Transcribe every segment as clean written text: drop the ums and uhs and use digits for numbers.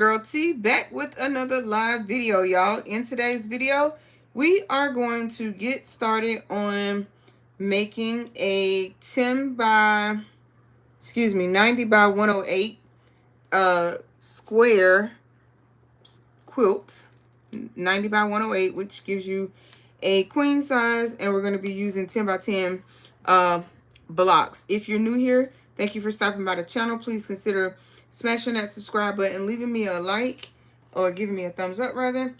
Girl T back with another live video, y'all. In today's video, we are going to get started on making a 90 by 108 square quilt, 90 by 108, which gives you a queen size, and we're going to be using 10 by 10 blocks. If you're new here, thank you for stopping by the channel. Please consider smashing that subscribe button, leaving me a like, or giving me a thumbs up rather,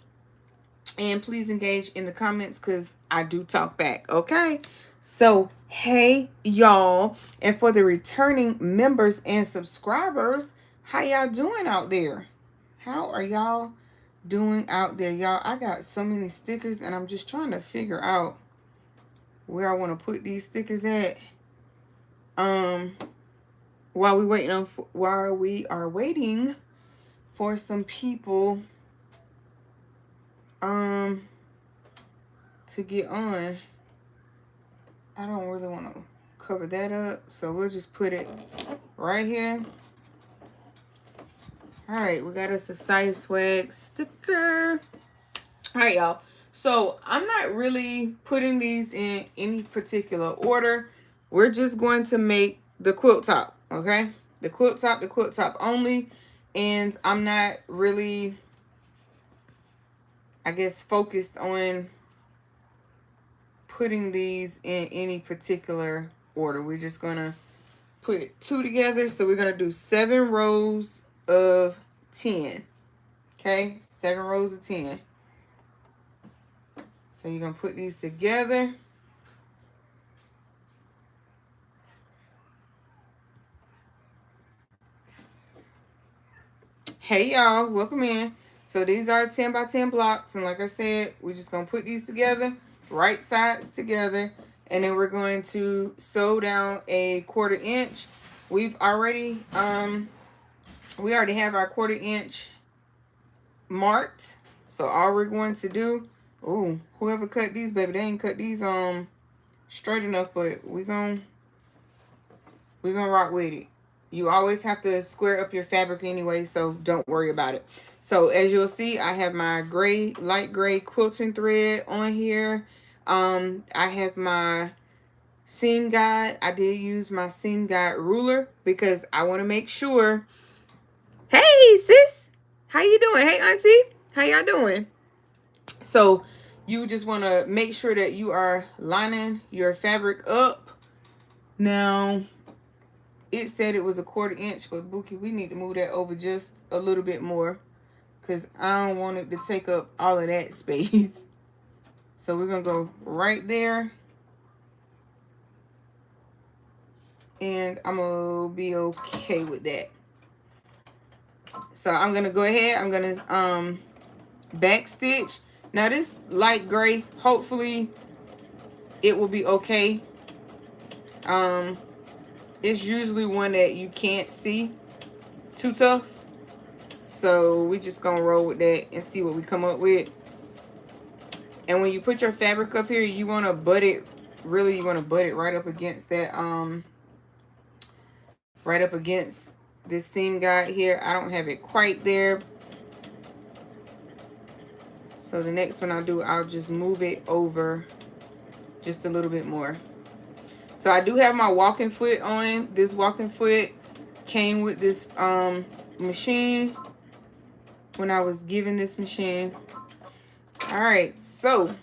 and please engage in the comments because I do talk back. Okay, so hey y'all, and for the returning members and subscribers, how y'all doing out there? How are y'all doing out there, y'all? I got so many stickers and I'm just trying to figure out where I want to put these stickers at. While we are waiting for some people to get on. I don't really want to cover that up, so we'll just put it right here. All right, we got us a Science Swag sticker. All right, y'all. So I'm not really putting these in any particular order. We're just going to make the quilt top, okay? The quilt top only. And I'm not really, I guess, focused on putting these in any particular order. We're just going to put 2 together. So we're going to do 7 rows of 10. Okay? 7 rows of 10. So you're going to put these together. Hey y'all, welcome in. So these are 10 by 10 blocks, and like I said, we're just going to put these together, right sides together, and then we're going to sew down a 1/4 inch. We already have our 1/4 inch marked. So all we're going to do, whoever cut these, baby, they ain't cut these straight enough, but we're gonna rock with it. You always have to square up your fabric anyway, so don't worry about it. So as you'll see, I have my light gray quilting thread on here. I have my seam guide. I did use my seam guide ruler because I want to make sure. Hey sis, how you doing? Hey auntie, how y'all doing? So you just want to make sure that you are lining your fabric up. Now, it said it was a 1/4 inch, but Bookie, we need to move that over just a little bit more because I don't want it to take up all of that space. So we're going to go right there. And I'm going to be okay with that. So I'm going to go ahead. I'm going to back stitch. Now this light gray, hopefully it will be okay. It's usually one that you can't see too tough. So we just gonna roll with that and see what we come up with. And when you put your fabric up here, you wanna butt it, really you wanna butt it right up against that, right up against this seam guide here. I don't have it quite there. So the next one I'll do, I'll just move it over just a little bit more. So I do have my walking foot on. This walking foot came with this machine when I was given this machine. All right, so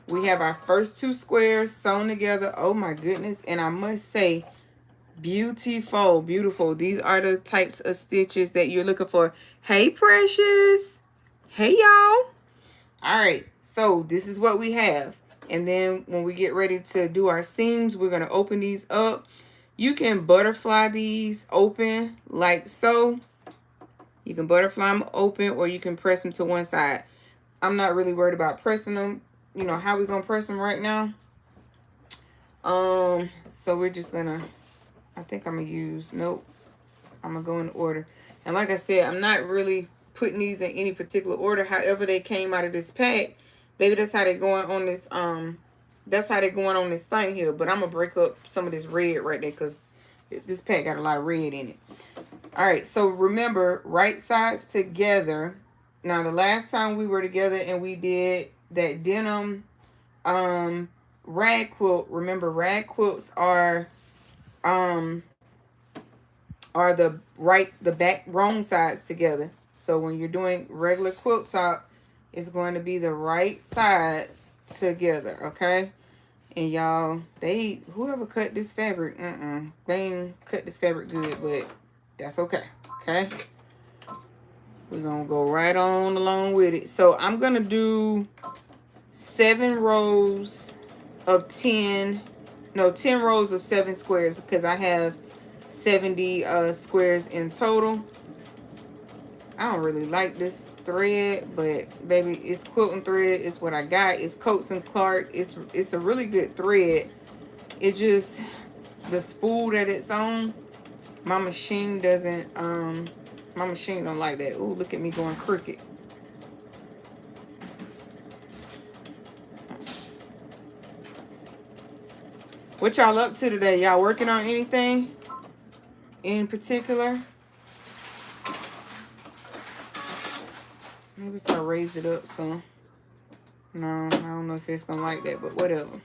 we have our first 2 squares sewn together. Oh my goodness, and I must say, beautiful, beautiful. These are the types of stitches that you're looking for. Hey Precious, hey y'all. All right, so this is what we have. And then when we get ready to do our seams, we're going to open these up. You can butterfly these open like so. You can butterfly them open, or you can press them to one side. I'm not really worried about pressing them. You know how we're going to press them right now. So we're just going to, I think I'm going to use, nope. I'm going to go in order. And like I said, I'm not really putting these in any particular order. However they came out of this pack. Baby, that's how they're going on this, that's how they're going on this thing here. But I'm going to break up some of this red right there because this pack got a lot of red in it. All right, so remember, right sides together. Now, the last time we were together and we did that denim rag quilt, remember rag quilts um the back wrong sides together. So when you're doing regular quilt top, it's going to be the right sides together, okay? And y'all, whoever cut this fabric, they ain't cut this fabric good, but that's okay, okay? We're gonna go right on along with it. So I'm gonna do 7 rows of 10 rows of 7 squares, because I have 70 squares in total. I don't really like this thread, but baby, it's quilting thread. It's what I got. It's Coats and Clark. It's a really good thread. It just, the spool that it's on, my machine doesn't my machine don't like that. Ooh, look at me going crooked. What y'all up to today? Y'all working on anything in particular? Maybe if I raise it up some. No, I don't know if it's gonna like that, but whatever.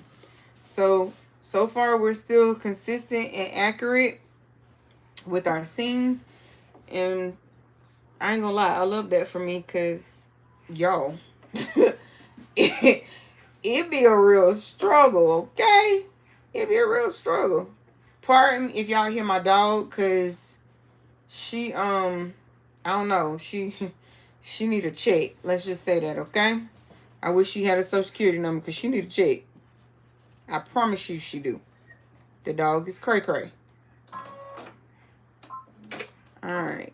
So far we're still consistent and accurate with our seams, and I ain't gonna lie, I love that for me, because y'all, it be a real struggle, okay? It be a real struggle. Pardon if y'all hear my dog, because she I don't know, she need a check. Let's just say that, okay? I wish she had a social security number, because she need a check. I promise you she do. The dog is cray cray. Alright.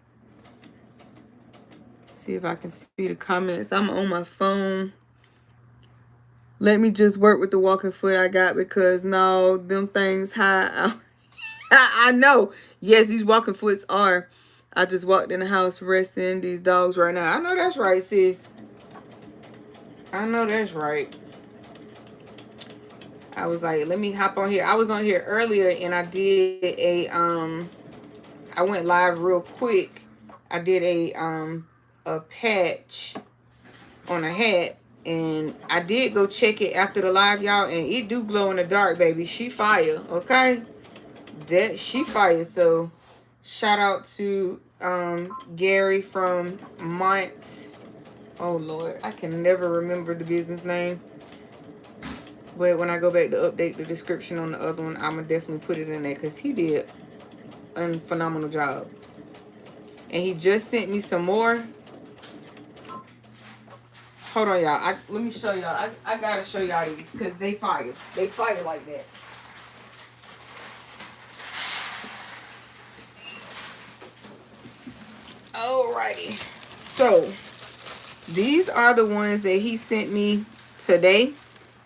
See if I can see the comments. I'm on my phone. Let me just work with the walking foot I got, because no, them things high. I know. Yes, these walking foots are. I just walked in the house resting these dogs right now. I know that's right, sis. I know that's right. I was like, let me hop on here. I was on here earlier and I did a I went live real quick. I did a patch on a hat, and I did go check it after the live, y'all, and it do glow in the dark, baby. She fire, okay? That she fire. So shout out to Gary from Mont. Oh Lord, I can never remember the business name. But when I go back to update the description on the other one, I'm gonna definitely put it in there, because he did a phenomenal job. And he just sent me some more. Hold on, y'all. Let me show y'all. I gotta show y'all these, because they fire. They fire like that. Alrighty. So these are the ones that he sent me today.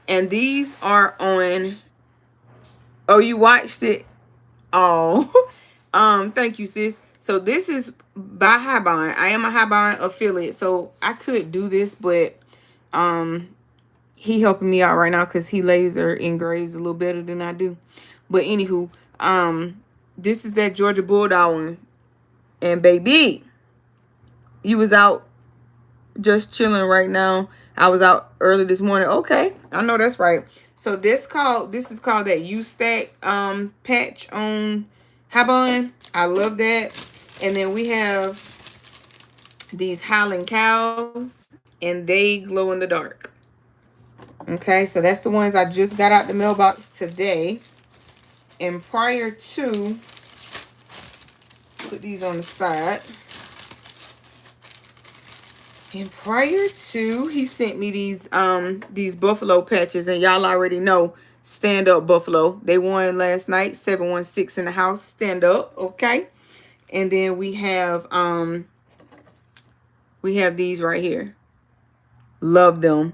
And these are on... Oh, you watched it? Oh. Thank you, sis. So this is by 𝐻𝐈𝐈. I am a 𝐻𝐈𝐈 affiliate, so I could do this, but he helping me out right now, because he laser engraves a little better than I do. But anywho, this is that Georgia Bulldog one. And baby, you was out just chilling right now. I was out early this morning. Okay, I know that's right. So this is called that U-Stack patch on 𝐻𝐈𝐈. I love that. And then we have these Howling Cows, and they glow in the dark. Okay, so that's the ones I just got out the mailbox today. And prior to, put these on the side. And prior to, he sent me these buffalo patches, and y'all already know, stand up buffalo. They won last night, 716 in the house, stand up, okay? And then we have these right here. Love them.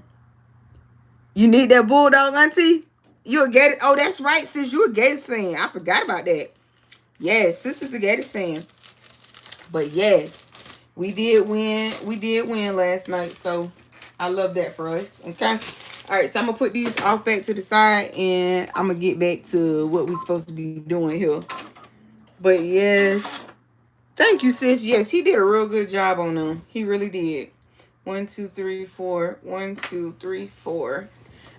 You need that Bulldog, auntie? You a Gators? Oh, that's right, sis. You a Gators fan. I forgot about that. Yes, sis is a Gators fan. But yes, we did win. We did win last night, so I love that for us. Okay. All right, so I'm gonna put these off back to the side, and I'm gonna get back to what we're supposed to be doing here. But yes, Thank you, sis. Yes, he did a real good job on them. He really did. 1, 2, 3, 4. 1, 2, 3, 4.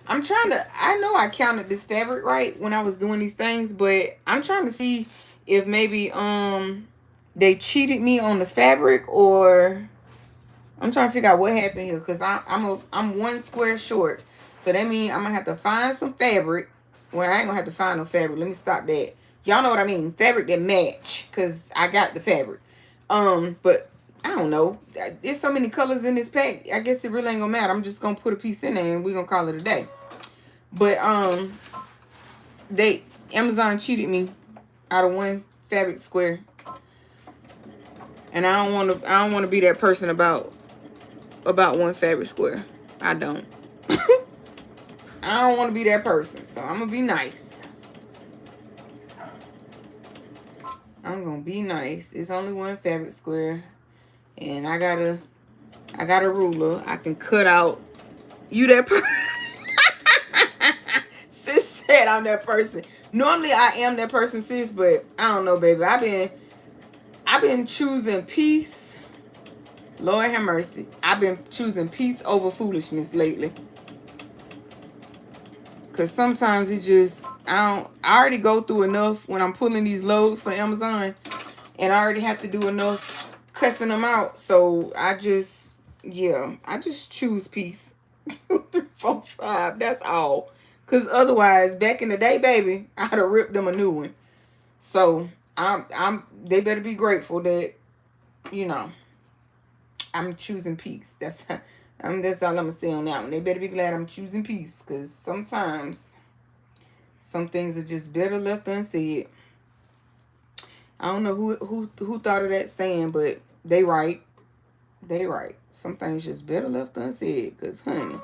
I'm trying to, I know I counted this fabric right when I was doing these things, but I'm trying to see if maybe they cheated me on the fabric, or I'm trying to figure out what happened here, because I'm 1 square short. So that means I'm gonna have to find some fabric. Well, I ain't gonna have to find no fabric. Let me stop that. Y'all know what I mean. Fabric that match, because I got the fabric. But I don't know. There's so many colors in this pack. I guess it really ain't gonna matter. I'm just gonna put a piece in there and we're gonna call it a day. But Amazon cheated me out of 1 fabric square. And I don't wanna be that person about 1 fabric square. I don't. I don't want to be that person, so I'm gonna be nice. I'm gonna be nice. It's only 1 fabric square, and I got a ruler. I can cut out. You that person? Sis said I'm that person. Normally I am that person, sis, but I don't know, baby. I've been choosing peace. Lord have mercy. I've been choosing peace over foolishness lately. Because sometimes it just, I already go through enough when I'm pulling these loads for Amazon. And I already have to do enough cussing them out. So I just choose peace. 2, 3, 4, 5. That's all. Because otherwise, back in the day, baby, I'd have ripped them a new one. So they better be grateful that, you know, I'm choosing peace. That's all I'm gonna say on that one. They better be glad I'm choosing peace, because sometimes some things are just better left unsaid. I don't know who thought of that saying, but they right. They right. Some things just better left unsaid, because honey,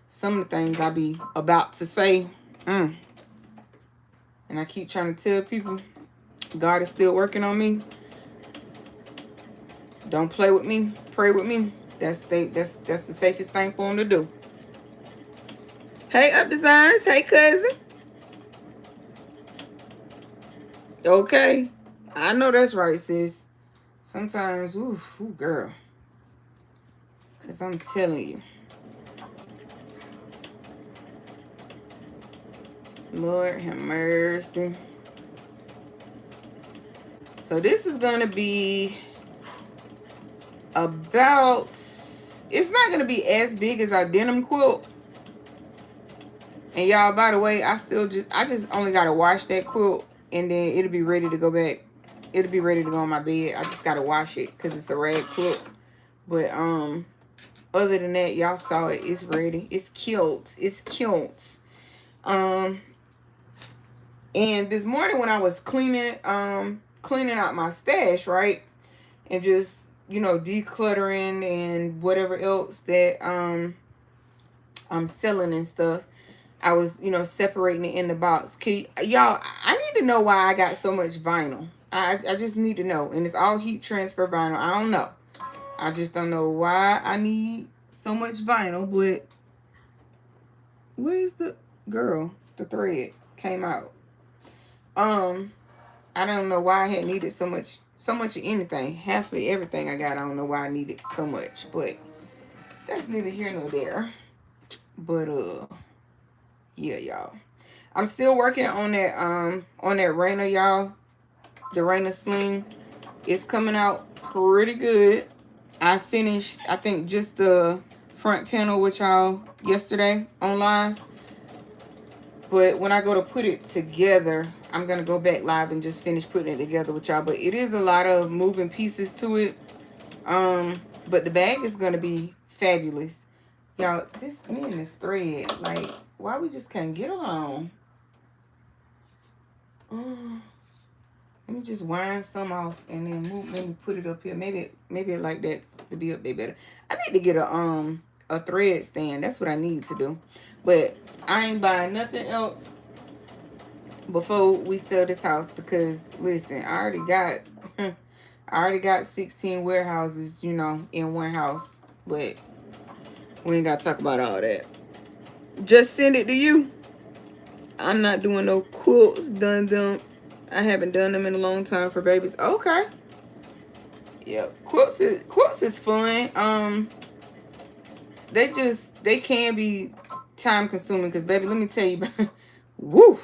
some of the things I be about to say, and I keep trying to tell people, God is still working on me. Don't play with me. Pray with me. That's the safest thing for them to do. Hey, Up Designs. Hey, cousin. Okay. I know that's right, sis. Sometimes, ooh, girl. Because I'm telling you. Lord have mercy. So this is going to be about, it's not going to be as big as our denim quilt. And y'all, by the way, I just only got to wash that quilt, and then it'll be ready to go back. It'll be ready to go on my bed. I just got to wash it because it's a rag quilt. But other than that, y'all saw it. It's ready. It's cute. It's cute. And this morning when I was cleaning out my stash, right? And just, you know, decluttering and whatever else that I'm selling and stuff. I was, you know, separating it in the box. Y'all, I need to know why I got so much vinyl. I just need to know. And it's all heat transfer vinyl. I don't know. I just don't know why I need so much vinyl. But where's the girl? The thread came out. I don't know why I had needed so much of anything. Half of everything I got, I don't know why I needed so much. But that's neither here nor there. But yeah, y'all. I'm still working on that Rainer, y'all. The Rainer sling. It's coming out pretty good. I finished, I think, just the front panel with y'all yesterday on live. But when I go to put it together, I'm going to go back live and just finish putting it together with y'all. But it is a lot of moving pieces to it. But the bag is going to be fabulous. Y'all, me and this thread, like, why we just can't get along? Let me just wind some off and then maybe put it up here. Maybe it like that to be up there better. I need to get a thread stand. That's what I need to do. But I ain't buying nothing else before we sell this house, because listen, I already got 16 warehouses, you know, in one house. But we ain't got to talk about all that. Just send it to you. I'm not doing no quilts. Done them. I haven't done them in a long time for babies. Okay. Yeah, quilts is fun. They can be time consuming because, baby, let me tell you, woo,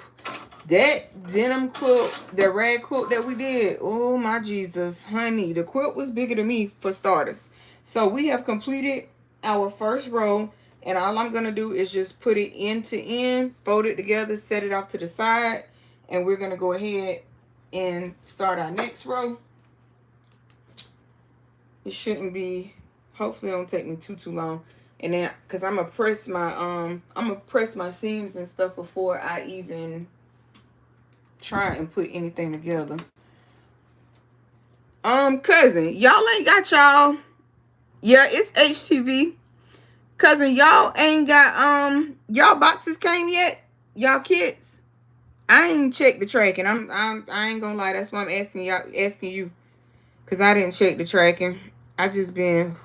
that denim quilt, that rag quilt that we did, oh my Jesus, honey, the quilt was bigger than me for starters. So we have completed our first row, and all I'm gonna do is just put it end to end, fold it together, set it off to the side, and we're gonna go ahead and start our next row. It shouldn't be, hopefully it don't take me too long. And then, cause I'm gonna press my seams and stuff before I even try and put anything together. Cousin, y'all ain't got y'all. Yeah, it's HTV. Cousin, y'all ain't got y'all boxes came yet? Y'all kits? I ain't checked the tracking. I ain't gonna lie. That's why I'm asking you, cause I didn't check the tracking. I just been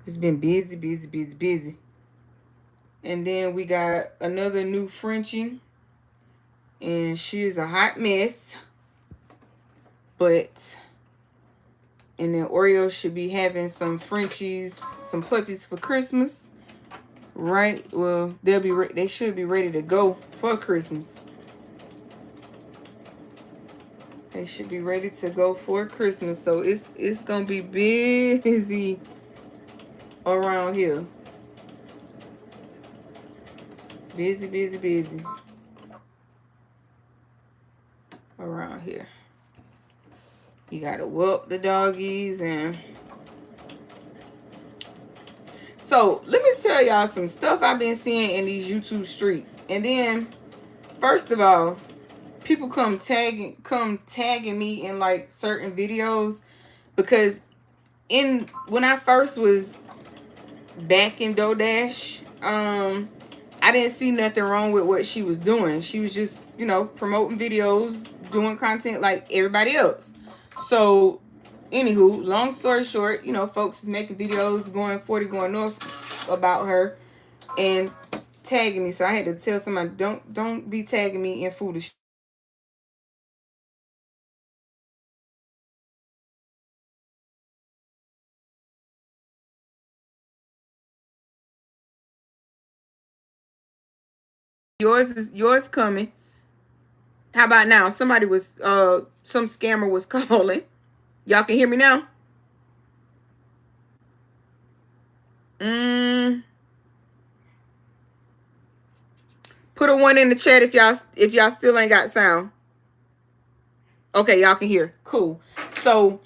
it's been busy. And then we got another new Frenchie, and she is a hot mess. But and then Oreo should be having some Frenchies, some puppies for Christmas, right? Well, they should be ready to go for Christmas. They should be ready to go for Christmas. So it's gonna be busy around here. Busy around here. You gotta whoop the doggies. And so let me tell y'all some stuff I've been seeing in these YouTube streets. And then, first of all, people come tagging me in like certain videos, because when I first was back in DoorDash, I didn't see nothing wrong with what she was doing. She was just, promoting videos, doing content like everybody else. So, anywho, long story short, folks making videos going 40 going north about her and tagging me. So I had to tell somebody, don't be tagging me in foolish. Yours coming. How about now? Somebody was some scammer was calling. Y'all can hear me now? Put a 1 in the chat if y'all still ain't got sound. Okay, y'all can hear. Cool. So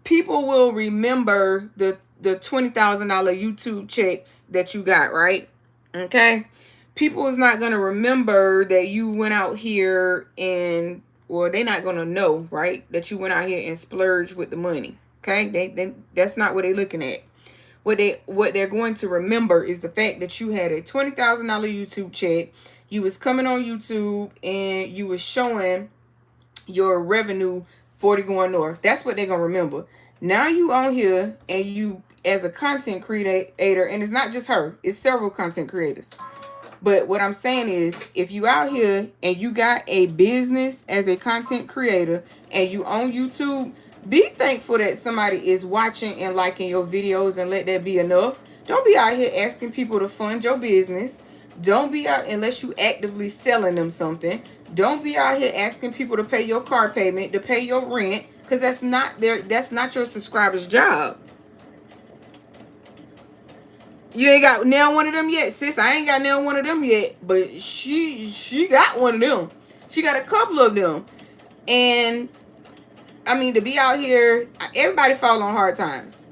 people will remember the $20,000 YouTube checks that you got, right? Okay. People is not gonna remember that you went out here and, well, they're not gonna know, right, that you went out here and splurged with the money. Okay, they that's not what they're looking at. What they're going to remember is the fact that you had a $20,000 YouTube check. You was coming on YouTube and you was showing your revenue 40 going north. That's what they're gonna remember. Now you on here and you as a content creator, and it's not just her, it's several content creators. But what I'm saying is, if you out here and you got a business as a content creator and you on YouTube, be thankful that somebody is watching and liking your videos, and let that be enough. Don't be out here asking people to fund your business. Don't be out, unless you actively selling them something. Don't be out here asking people to pay your car payment, to pay your rent, because that's not your subscriber's job. You ain't got nail one of them yet, sis. I ain't got nail one of them yet, but she got one of them. She got a couple of them. And I mean, to be out here, everybody falls on hard times.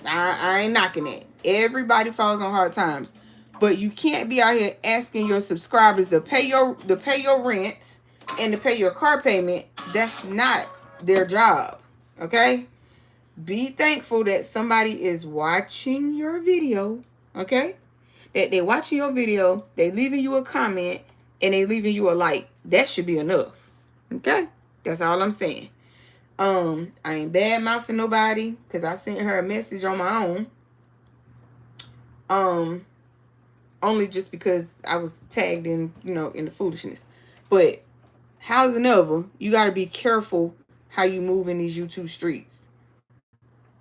I ain't knocking it. Everybody falls on hard times. But you can't be out here asking your subscribers to pay your rent and to pay your car payment. That's not their job. Okay? Be thankful that somebody is watching your video. Okay? That they're watching your video, they leaving you a comment, and they leaving you a like. That should be enough. Okay? That's all I'm saying. I ain't bad mouthing nobody, because I sent her a message on my own. Only just because I was tagged in, in the foolishness. But how's another? You got to be careful how you move in these YouTube streets.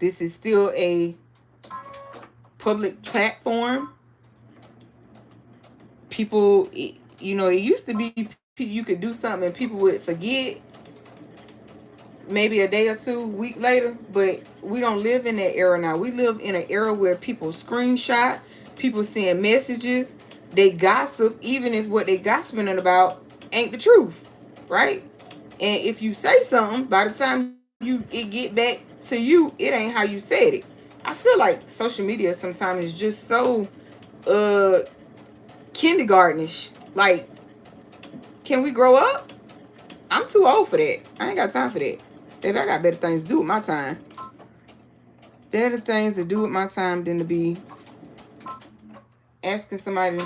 This is still a public platform. People, you know, it used to be you could do something and people would forget maybe a day or two, week later, but we don't live in that era now. We live in an era where people screenshot, people send messages, they gossip, even if what they gossiping about ain't the truth, right? And if you say something, by the time it get back to you, it ain't how you said it. I feel like social media sometimes is just so kindergartenish. Like, can we grow up? I'm too old for that. I ain't got time for that. Baby, I got better things to do with my time. Better things to do with my time than to be asking somebody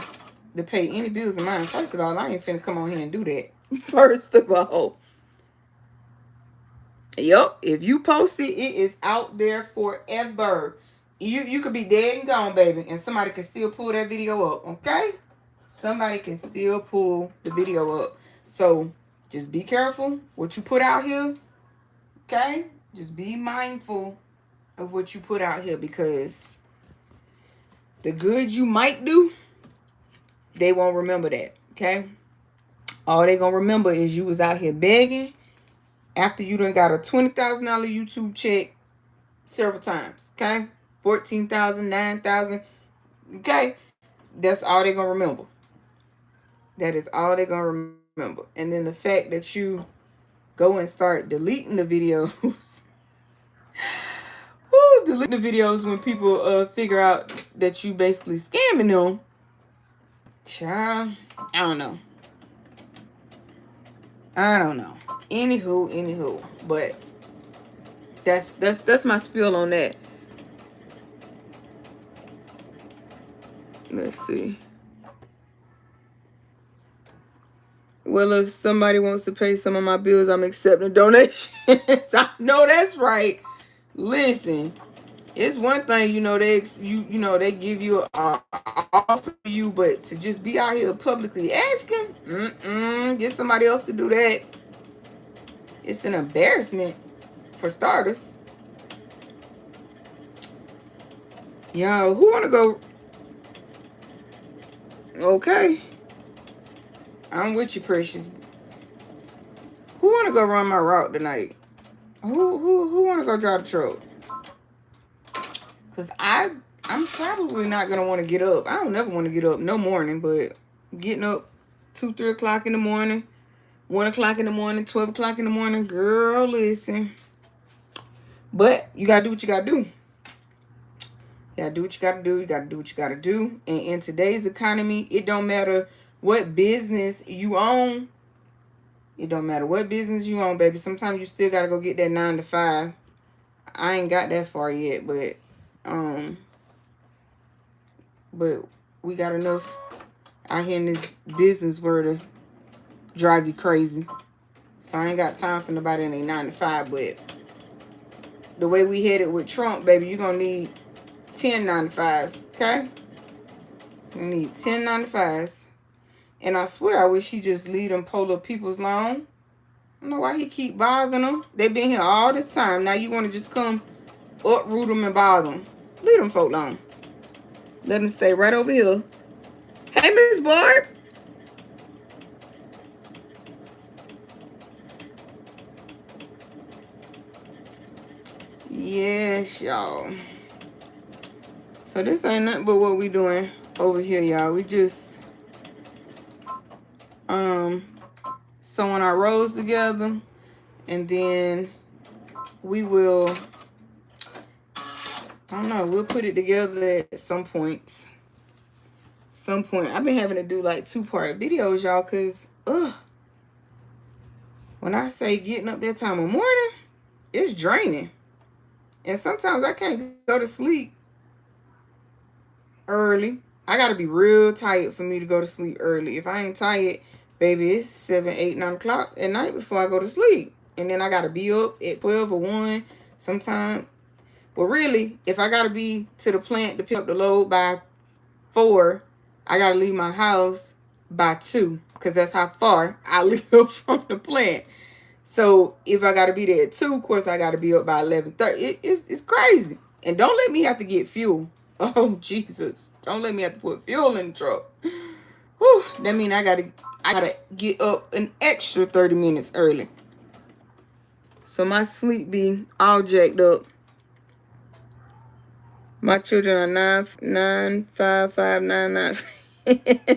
to pay any bills of mine. First of all, I ain't finna come on here and do that. First of all. Yup, if you post it, it is out there forever. You could be dead and gone, baby, and somebody can still pull that video up, okay? Somebody can still pull the video up. So just be careful what you put out here, okay? Just be mindful of what you put out here, because the good you might do, they won't remember that, okay? All they gonna remember is you was out here begging after you done got a $20,000 YouTube check several times, okay? 14,000, 9,000, okay? That's all they gonna remember. That is all they gonna remember. And then the fact that you go and start deleting the videos. Deleting the videos when people figure out that you basically scamming them. Child, I don't know. Anywho. But that's my spiel on that. Let's see. Well, if somebody wants to pay some of my bills, I'm accepting donations. I know that's right. Listen, it's one thing, you know, they give you a offer for you, but to just be out here publicly asking, get somebody else to do that. It's an embarrassment for starters. Yo, who want to go? Okay. I'm with you, precious. Who want to go run my route tonight? Who want to go drive the truck? Because I'm probably not going to want to get up. I don't never want to get up no morning, but getting up 2, 3 o'clock in the morning, 1 o'clock in the morning, 12 o'clock in the morning, girl, listen. But you got to do what you got to do. You got to do what you got to do. You got to do what you got to do. And in today's economy, it don't matter what business you own. It don't matter what business you own, baby. Sometimes you still got to go get that 9 to 5. I ain't got that far yet, but we got enough out here in this business world to drive you crazy. So I ain't got time for nobody in a 9 to 5. But the way we headed with Trump, baby, you're going to need 10 9 to 5s, okay? You need 10 9 to 5s. And I swear, I wish he just leave them polar peoples alone. I don't know why he keep bothering them. They've been here all this time. Now you want to just come uproot them and bother them. Leave them folk alone. Let them stay right over here. Hey, Miss Barb. Yes, y'all. So this ain't nothing but what we doing over here, y'all. We just sewing our rows together, and then we will, I don't know, we'll put it together at some point. I've been having to do like 2-part videos, y'all, because when I say getting up that time of morning, it's draining. And sometimes I can't go to sleep early. I gotta be real tired for me to go to sleep early. If I ain't tired, baby, it's 7, 8, 9 o'clock at night before I go to sleep. And then I gotta be up at 12 or 1 sometime. Well, really, if I gotta be to the plant to pick up the load by 4, I gotta leave my house by 2, because that's how far I live from the plant. So if I got to be there at 2, of course I got to be up by 11:30. It's crazy. And don't let me have to get fuel. Oh, Jesus. Don't let me have to put fuel in the truck. Whew, that means I gotta get up an extra 30 minutes early. So my sleep be all jacked up. My children are 9, 5, 5, 9, 9.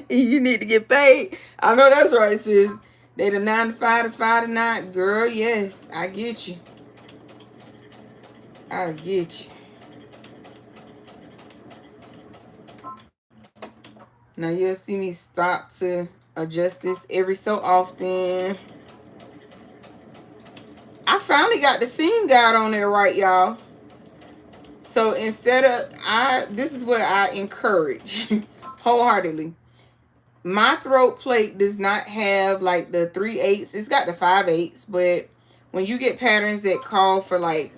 You need to get paid. I know that's right, sis. They the 9 to 5 to 5 to 9. Girl, yes, I get you. I get you. Now you'll see me stop to adjust this every so often. I finally got the seam guide on there right, y'all. So instead of, this is what I encourage wholeheartedly. My throat plate does not have like the 3/8. It's got the 5/8, but when you get patterns that call for like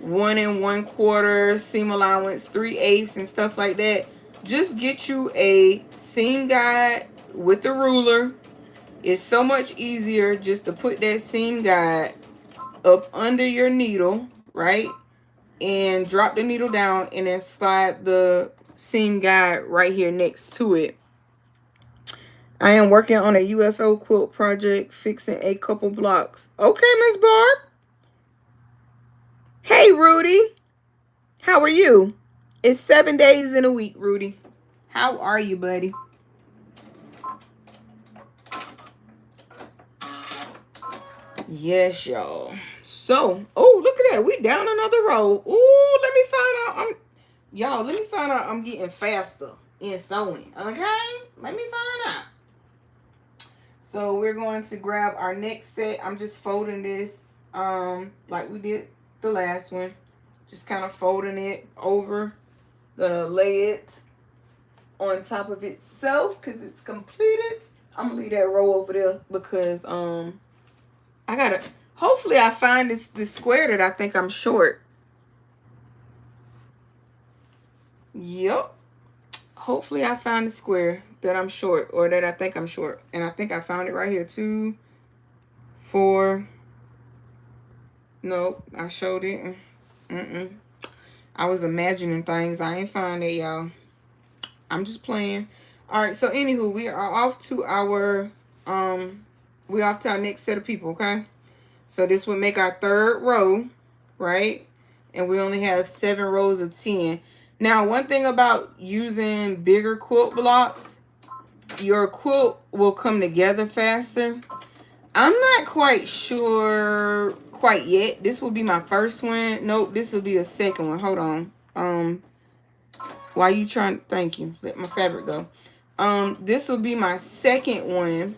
1 1/4 seam allowance, 3/8 and stuff like that, just get you a seam guide with the ruler. It's so much easier just to put that seam guide up under your needle, right? And drop the needle down and then slide the seam guide right here next to it. I am working on a UFO quilt project, fixing a couple blocks. Okay, Miss Barb. Hey, Rudy. How are you? It's 7 days in a week, Rudy. How are you, buddy? Yes, y'all. So, oh, look at that. We down another row. Ooh, let me find out. Y'all, let me find out I'm getting faster in sewing. Okay? Let me find out. So we're going to grab our next set. I'm just folding this like we did the last one. Just kind of folding it over. Gonna lay it on top of itself because it's completed. I'm gonna leave that row over there because I gotta, hopefully I find this square that I think I'm short. Yep. Hopefully I found the square that I'm short, or that I think I'm short. And I think I found it right here. 2, 4. Nope, I showed it. I was imagining things. I ain't find it, y'all. I'm just playing. All right, so anywho, we are off to our next set of people, okay? So this would make our 3rd row, right? And we only have 7 rows of 10. Now, one thing about using bigger quilt blocks, your quilt will come together faster. I'm not quite sure quite yet. This will be my first one. Nope, this will be a second one. Hold on. While you trying, thank you. Let my fabric go. This will be my second one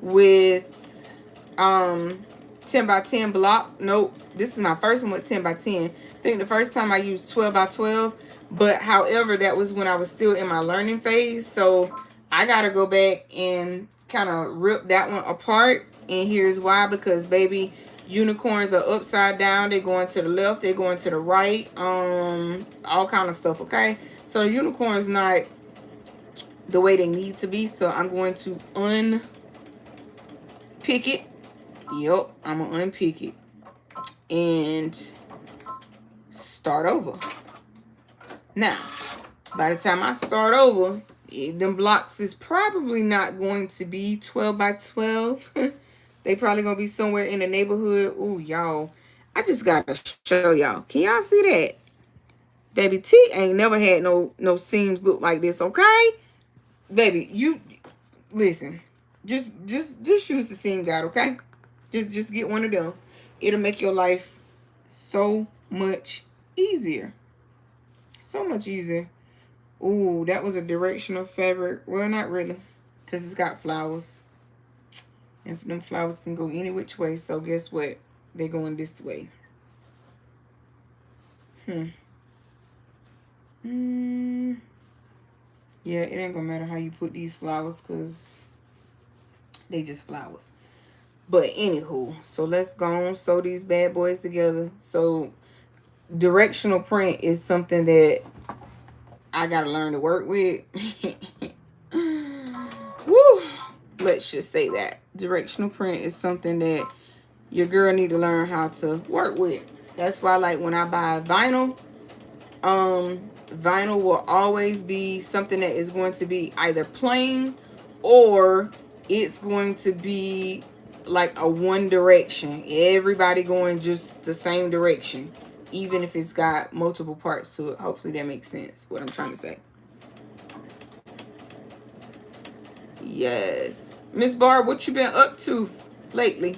with 10 by 10 block. Nope, this is my first one with 10 by 10. I think the first time I used 12 by 12, but however, that was when I was still in my learning phase. So I gotta go back and kind of rip that one apart. And here's why, because baby, unicorns are upside down. They're going to the left, they're going to the right, all kind of stuff, okay? So unicorn's not the way they need to be. So I'm going to unpick it. Yep, I'm gonna unpick it and start over. Now, by the time I start over, them blocks is probably not going to be 12 by 12. They probably gonna be somewhere in the neighborhood. Ooh, y'all, I just gotta show y'all. Can y'all see that? Baby, T ain't never had no seams look like this, okay? Baby, you listen. Just use the seam guide, okay? Just get one of them. It'll make your life so much easier. So much easier. Ooh, that was a directional fabric. Well, not really, because it's got flowers. And them flowers can go any which way. So guess what? They're going this way. Yeah, it ain't gonna matter how you put these flowers, because they just flowers. But anywho, so let's go on, sew these bad boys together. So directional print is something that I gotta learn to work with. Woo! Let's just say that directional print is something that your girl need to learn how to work with. That's why, like, when I buy vinyl, vinyl will always be something that is going to be either plain or it's going to be like a one direction. Everybody going just the same direction, even if it's got multiple parts to it. Hopefully that makes sense, what I'm trying to say. Yes. Miss Barb, what you been up to lately?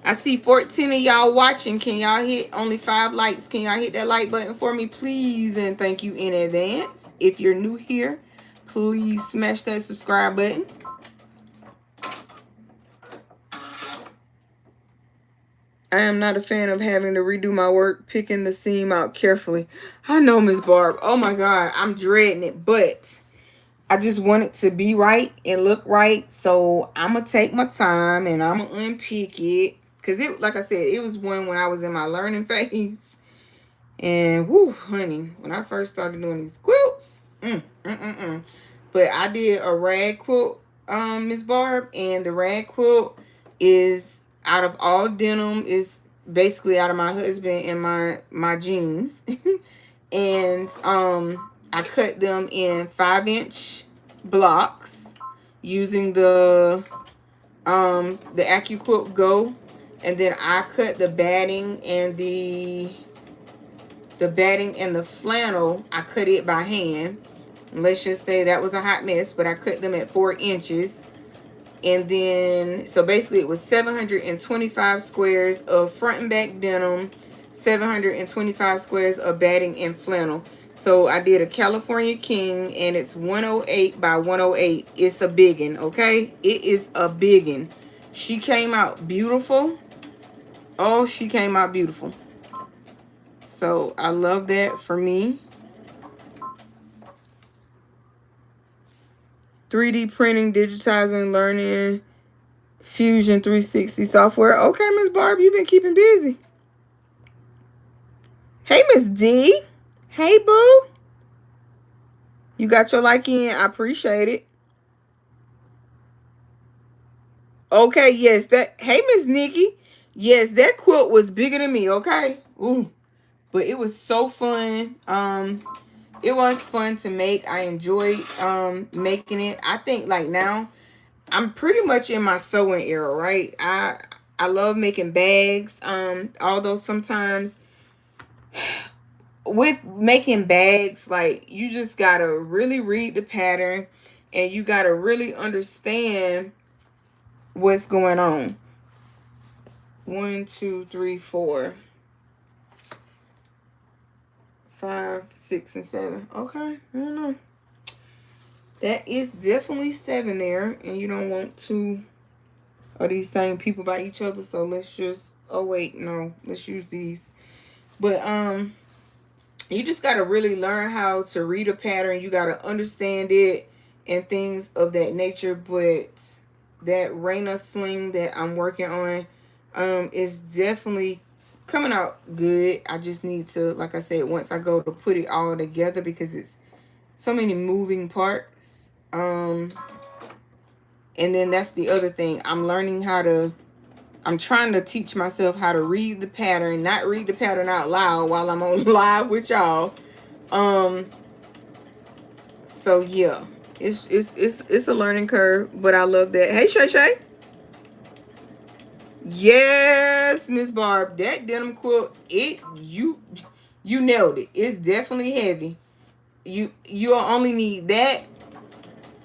I see 14 of y'all watching. Can y'all hit only 5 likes? Can y'all hit that like button for me, please? And thank you in advance. If you're new here, please smash that subscribe button. I am not a fan of having to redo my work, picking the seam out carefully. I know, Miss Barb. Oh my God, I'm dreading it, but I just want it to be right and look right. So I'm going to take my time and I'm going to unpick it. Because it, like I said, it was one when I was in my learning phase. And whoo, honey, when I first started doing these quilts, but I did a rag quilt, Miss Barb, and the rag quilt is out of all denim, is basically out of my husband and my jeans. And I cut them in 5-inch blocks using the 𝐂𝐎𝐑 Go, and then I cut the batting and the flannel. I cut it by hand. And let's just say that was a hot mess, but I cut them at 4 inches. And then, so basically it was 725 squares of front and back denim, 725 squares of batting and flannel. So I did a California King, and it's 108 by 108. It's a biggin, okay? It is a biggin. She came out beautiful. Oh, she came out beautiful. So I love that for me. 3D printing, digitizing, learning, Fusion 360 software. Okay, Miss Barb, you've been keeping busy. Hey, Miss D. Hey, boo. You got your like in. I appreciate it. Okay, yes, that. Hey, Miss Nikki. Yes, that quilt was bigger than me, okay? Ooh. But it was so fun. It was fun to make. I enjoyed making it. I think like now I'm pretty much in my sewing era, right? I love making bags. Although sometimes with making bags, like, you just gotta really read the pattern and you gotta really understand what's going on. 1, 2, 3, 4, 5, 6, and 7. Okay, I don't know. That is definitely 7 there, and you don't want 2 of these same people by each other. So let's just, oh wait, no, let's use these. But you just gotta really learn how to read a pattern. You gotta understand it and things of that nature. But that Raina sling that I'm working on is definitely coming out good. I just need to, like I said, once I go to put it all together, because it's so many moving parts. And then that's the other thing. I'm trying to teach myself how to read the pattern, not read the pattern out loud while I'm on live with y'all. So yeah, it's a learning curve, but I love that. Hey, Shay Shay. Yes, Miss Barb, that denim quilt, you nailed it. It's definitely heavy. You'll only need that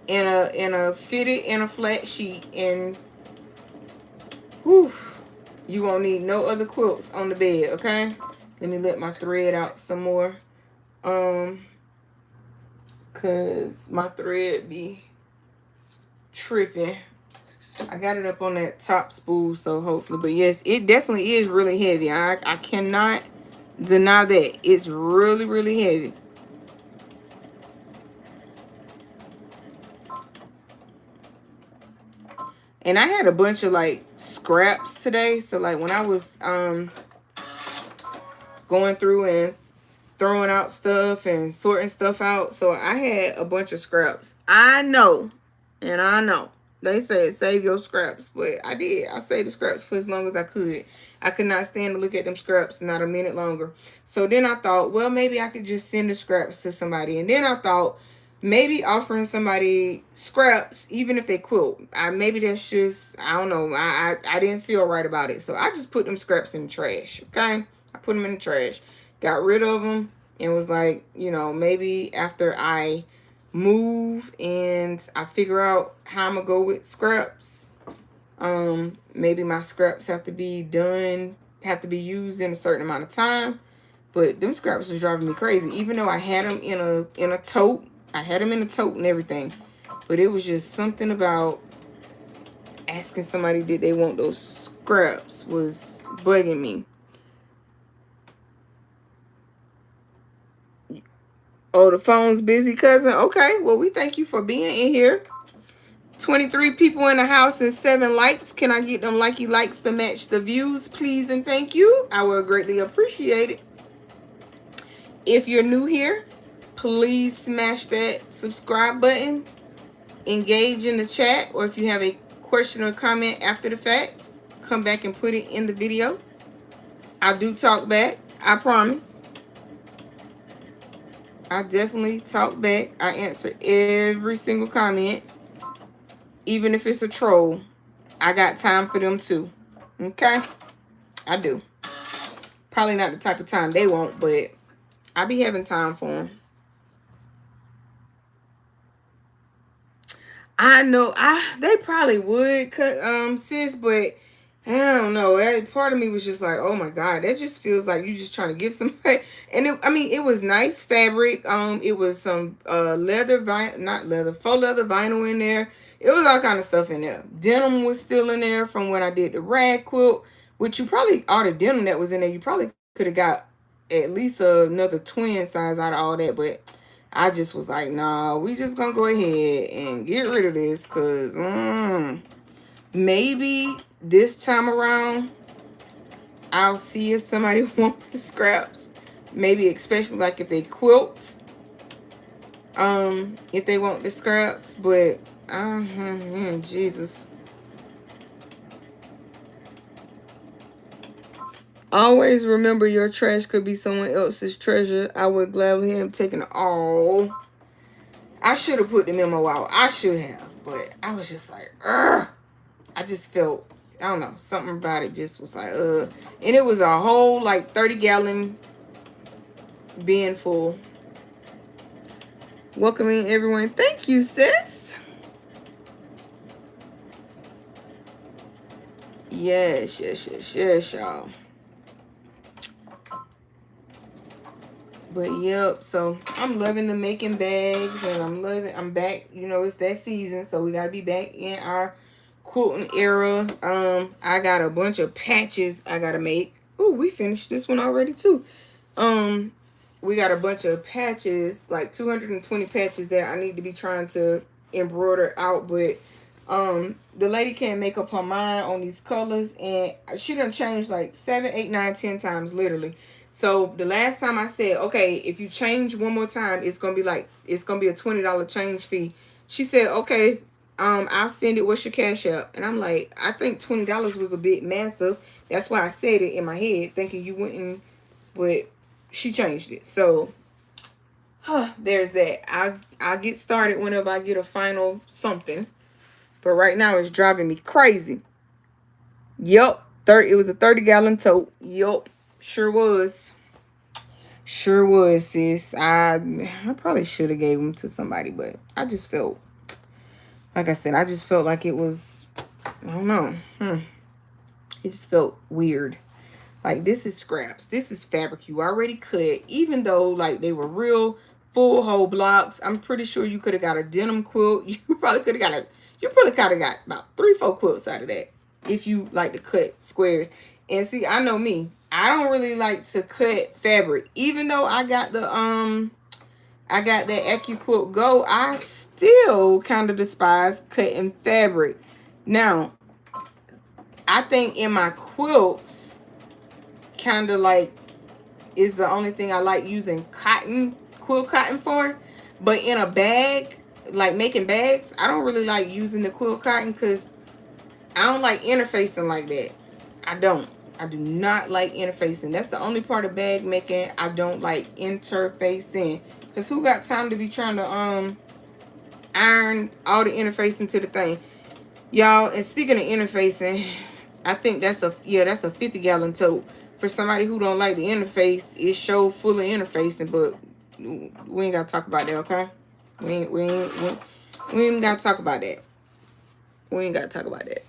in a fitted and a flat sheet, and whew, you won't need no other quilts on the bed. Okay, let me let my thread out some more, cause my thread be tripping. I got it up on that top spool, so hopefully. But yes, it definitely is really heavy. I cannot deny that. It's really, really heavy. And I had a bunch of like scraps today. So like when I was going through and throwing out stuff and sorting stuff out, so I had a bunch of scraps. I know, and I know They said save your scraps, but I did. I saved the scraps for as long as I could. I could not stand to look at them scraps not a minute longer. So then I thought, well, maybe I could just send the scraps to somebody. And then I thought, maybe offering somebody scraps, even if they quilt. Maybe that's just, I don't know. I didn't feel right about it. So I just put them scraps in the trash, okay? I put them in the trash. Got rid of them and was like, you know, maybe after I move and I figure out how I'm going to go with scraps, maybe my scraps have to be done, have to be used in a certain amount of time. But them scraps was driving me crazy. Even though I had them in a tote. I had them in a tote and everything. But it was just something about asking somebody did they want those scraps was bugging me. Oh, the phone's busy, cousin. Okay, well, we thank you for being in here. 23 people in the house and 7 likes. Can I get them likey likes to match the views, please and thank you? I would greatly appreciate it. If you're new here, please smash that subscribe button. Engage in the chat, or if you have a question or comment after the fact, come back and put it in the video. I do talk back. I promise. I definitely talk back. I answer every single comment. Even if it's a troll, I got time for them too. Okay? I do. Probably not the type of time they want, but I be having time for them. I know they probably would cut sis, but I don't know. Part of me was just like, oh my god, that just feels like you just trying to give somebody. And I mean, it was nice fabric. It was some faux leather vinyl in there. It was all kind of stuff in there. Denim was still in there from when I did the rag quilt, which you probably, all the denim that was in there, you probably could have got at least another twin size out of all that, but I just was like, nah, we just gonna go ahead and get rid of this, because maybe this time around I'll see if somebody wants the scraps. Maybe especially like if they quilt, if they want the scraps. But Jesus, always remember your trash could be someone else's treasure. I would gladly have taken all. I should have put the memo out. I should have, but I was just like, ugh. I just felt, I don't know, something about it just was like, ugh. And it was a whole like 30-gallon bin full. Welcoming everyone. Thank you, sis. Yes, y'all. But yep, so I'm loving the making bags, and I'm back, you know, it's that season, so we gotta be back in our quilting era. I got a bunch of patches I gotta make. Ooh, we finished this one already too. We got a bunch of patches, like 220 patches that I need to be trying to embroider out, but the lady can't make up her mind on these colors, and she done changed like 7, 8, 9, 10 times literally. So the last time I said, okay, if you change one more time, it's gonna be a $20 change fee. She said, okay, I'll send it. What's your cash app? And I'm like, I think $20 was a bit massive. That's why I said it in my head, thinking you wouldn't, but she changed it. So there's that. I'll get started whenever I get a final something. But right now it's driving me crazy. Yup. It was a 30-gallon tote. Yup. Sure was. Sure was, sis. I probably should have gave them to somebody, but I just felt, like I said, I just felt like it was, I don't know. It just felt weird. Like, this is scraps. This is fabric you already cut. Even though, like, they were real full whole blocks, I'm pretty sure you could have got a denim quilt. You probably could have got about 3-4 quilts out of that if you like to cut squares. And see, I know me. I don't really like to cut fabric. Even though I got the 𝐂𝐿𝐄𝐿𝐄𝐑 Go, I still kind of despise cutting fabric. Now, I think in my quilts, kind of like is the only thing I like using quilt cotton for. But in a bag, like making bags, I don't really like using the quilt cotton because I don't like interfacing like that. I don't. I do not like interfacing. That's the only part of bag making I don't like interfacing. Because who got time to be trying to iron all the interfacing to the thing? Y'all, and speaking of interfacing, I think that's a 50-gallon tote. For somebody who don't like the interface, it show full of interfacing, but we ain't gotta talk about that, okay? We ain't gotta talk about that. We ain't gotta talk about that.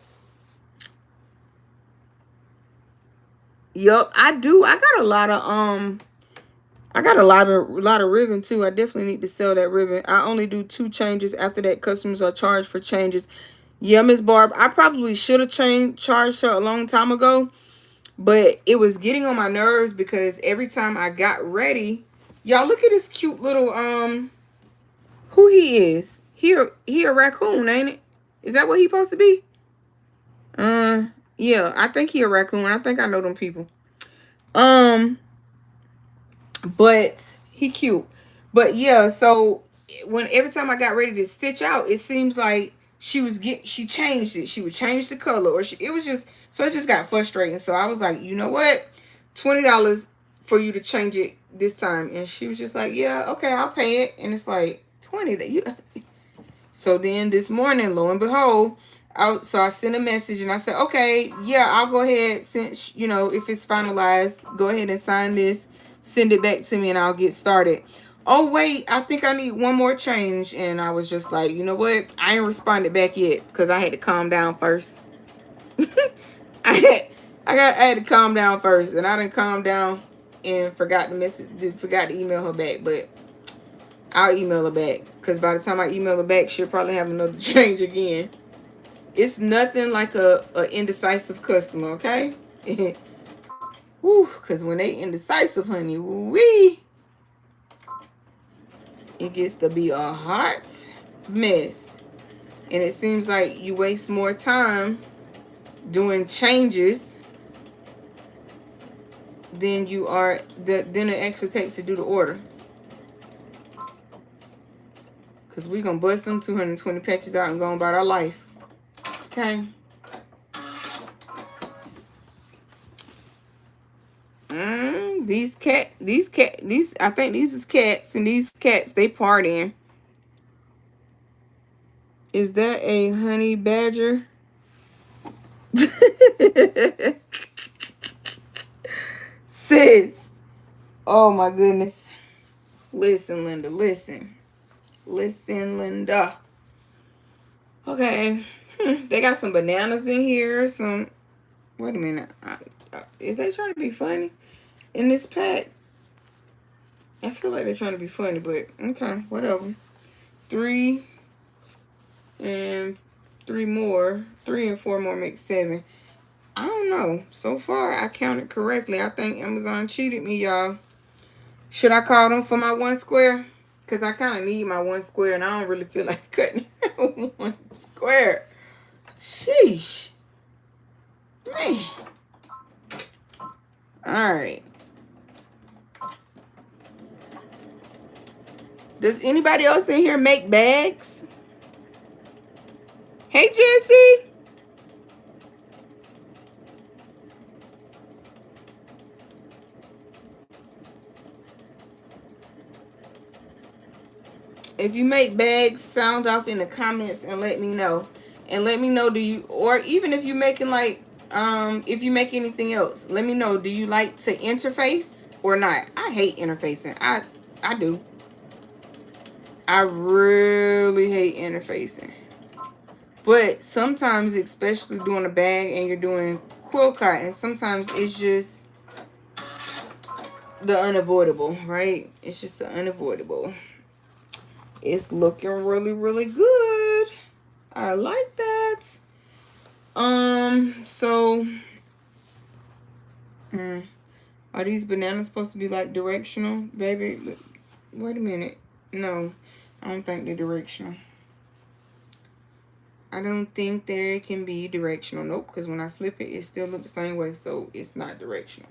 Yup, I do. I got a lot of ribbon too. I definitely need to sell that ribbon. I only do 2 changes. After that, customers are charged for changes. Yeah, Miss Barb, I probably should have charged her a long time ago, but it was getting on my nerves because every time I got ready, y'all look at this cute little who he is. He a raccoon, ain't it? Is that what he supposed to be? Yeah, I think he a raccoon. I think I know them people. But he cute. But yeah, so every time I got ready to stitch out, it seems like she changed it. She would change the color, or it was just, so it just got frustrating. So I was like, you know what, $20 for you to change it this time. And she was just like, yeah, okay, I'll pay it. And it's like 20 that you. So then this morning, lo and behold, so I sent a message and I said, okay, yeah, I'll go ahead, since, you know, if it's finalized, go ahead and sign this, send it back to me, and I'll get started. Oh, wait, I think I need one more change. And I was just like, you know what? I ain't responded back yet because I had to calm down first. I had to calm down first, and I didn't calm down and forgot to email her back, but I'll email her back because by the time I email her back, she'll probably have another change again. It's nothing like a indecisive customer, okay? Woo, because when they indecisive, honey, wee, it gets to be a hot mess. And it seems like you waste more time doing changes than than it actually takes to do the order. Because we're going to bust them 220 patches out and go about our life. Okay. These, I think these is cats, and these cats, they partying. Is that a honey badger? Sis. Oh my goodness. Listen, Linda, listen. Listen, Linda. Okay. They got some bananas in here. Wait a minute. Is they trying to be funny in this pack? I feel like they're trying to be funny, but okay, whatever. 3 and 3 more. 3 and 4 more make 7. I don't know. So far, I counted correctly. I think Amazon cheated me, y'all. Should I call them for my 1 square? Because I kind of need my 1 square, and I don't really feel like cutting 1 square. Sheesh. Man. Alright. Does anybody else in here make bags? Hey, Jesse. If you make bags, sound off in the comments and let me know. And let me know, or even if you're making like, if you make anything else, let me know. Do you like to interface or not? I hate interfacing. I do. I really hate interfacing. But sometimes, especially doing a bag and you're doing quilt cotton, sometimes it's just the unavoidable, right? It's just the unavoidable. It's looking really, really good. I like that. So, are these bananas supposed to be like directional, baby? Wait a minute. No, I don't think they're directional. I don't think they can be directional. Nope, because when I flip it, it still looks the same way, so it's not directional.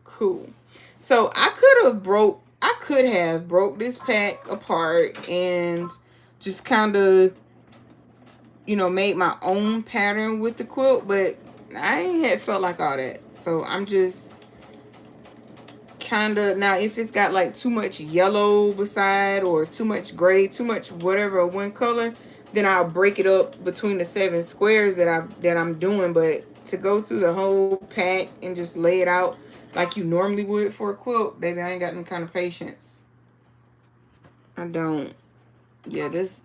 Cool. So I could have broke I could have broke this pack apart and just kind of, you know, made my own pattern with the quilt, but I ain't had felt like all that. So I'm just kind of, now if it's got like too much yellow beside or too much gray, too much whatever one color, then I'll break it up between the 7 squares that I'm doing. But to go through the whole pack and just lay it out like you normally would for a quilt, baby, I ain't got no kind of patience. I don't. Yeah, this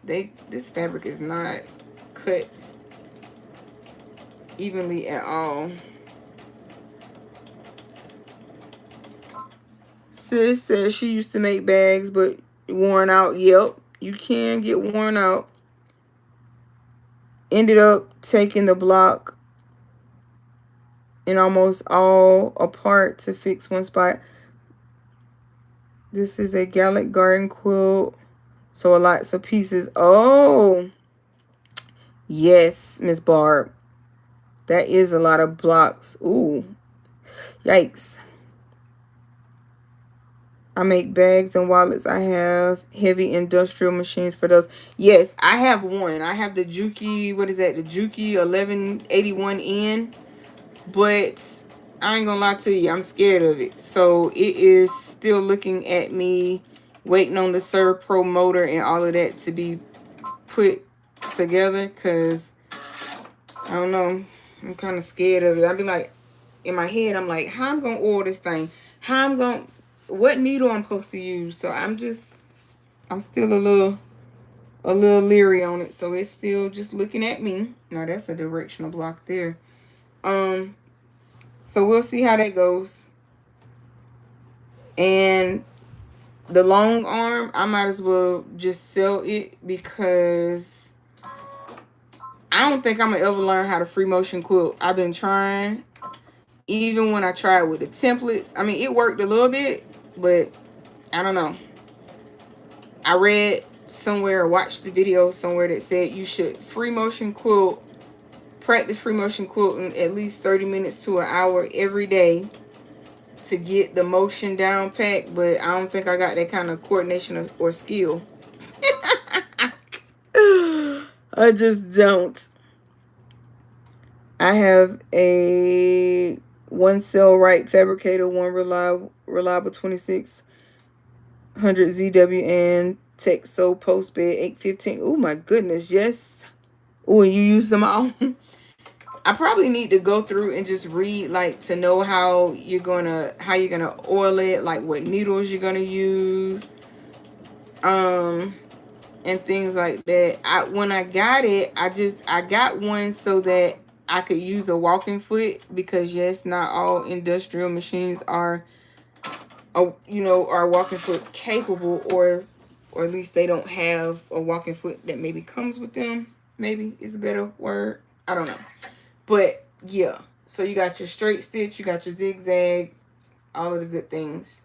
fabric is not cut evenly at all. Sis says she used to make bags, but worn out. Yep, you can get worn out. Ended up taking the block and almost all apart to fix one spot. This is a Gallic Garden quilt, so lots of pieces. Oh, yes, Miss Barb. That is a lot of blocks. Ooh, yikes. I make bags and wallets. I have heavy industrial machines for those. Yes, I have one. I have the 𝐂𝐒𝐍𝐄𝐂𝐓, what is that? The 𝐂𝐒𝐍𝐿 1181N. But I ain't gonna lie to you, I'm scared of it. So it is still looking at me, waiting on the Serve Pro motor and all of that to be put together. Because, I don't know, I'm kind of scared of it. I'd be like, in my head, I'm like, how I'm gonna order this thing? How I'm gonna, what needle I'm supposed to use? So I'm still a little leery on it. So it's still just looking at me. Now that's a directional block there. So we'll see how that goes. And the long arm, I might as well just sell it because I don't think I'm gonna ever learn how to free motion quilt. I've been trying. Even when I tried with the templates, I mean, it worked a little bit, but I don't know. I read somewhere or watched the video somewhere that said you should free motion quilt, practice free motion quilting at least 30 minutes to an hour every day to get the motion down pat, but I don't think I got that kind of coordination or skill. I just don't. I have a one cell right fabricator, one reliable 2600 ZW and Texo post bed 815. Oh my goodness, yes. Oh, and you use them all. I probably need to go through and just read, like, to know how you're gonna oil it, like what needles you're gonna use, and things like that. When I got it, I got one so that I could use a walking foot, because yes, not all industrial machines are walking foot capable, or at least they don't have a walking foot that maybe comes with them. Maybe is a better word. I don't know. But yeah, so you got your straight stitch, you got your zigzag, all of the good things.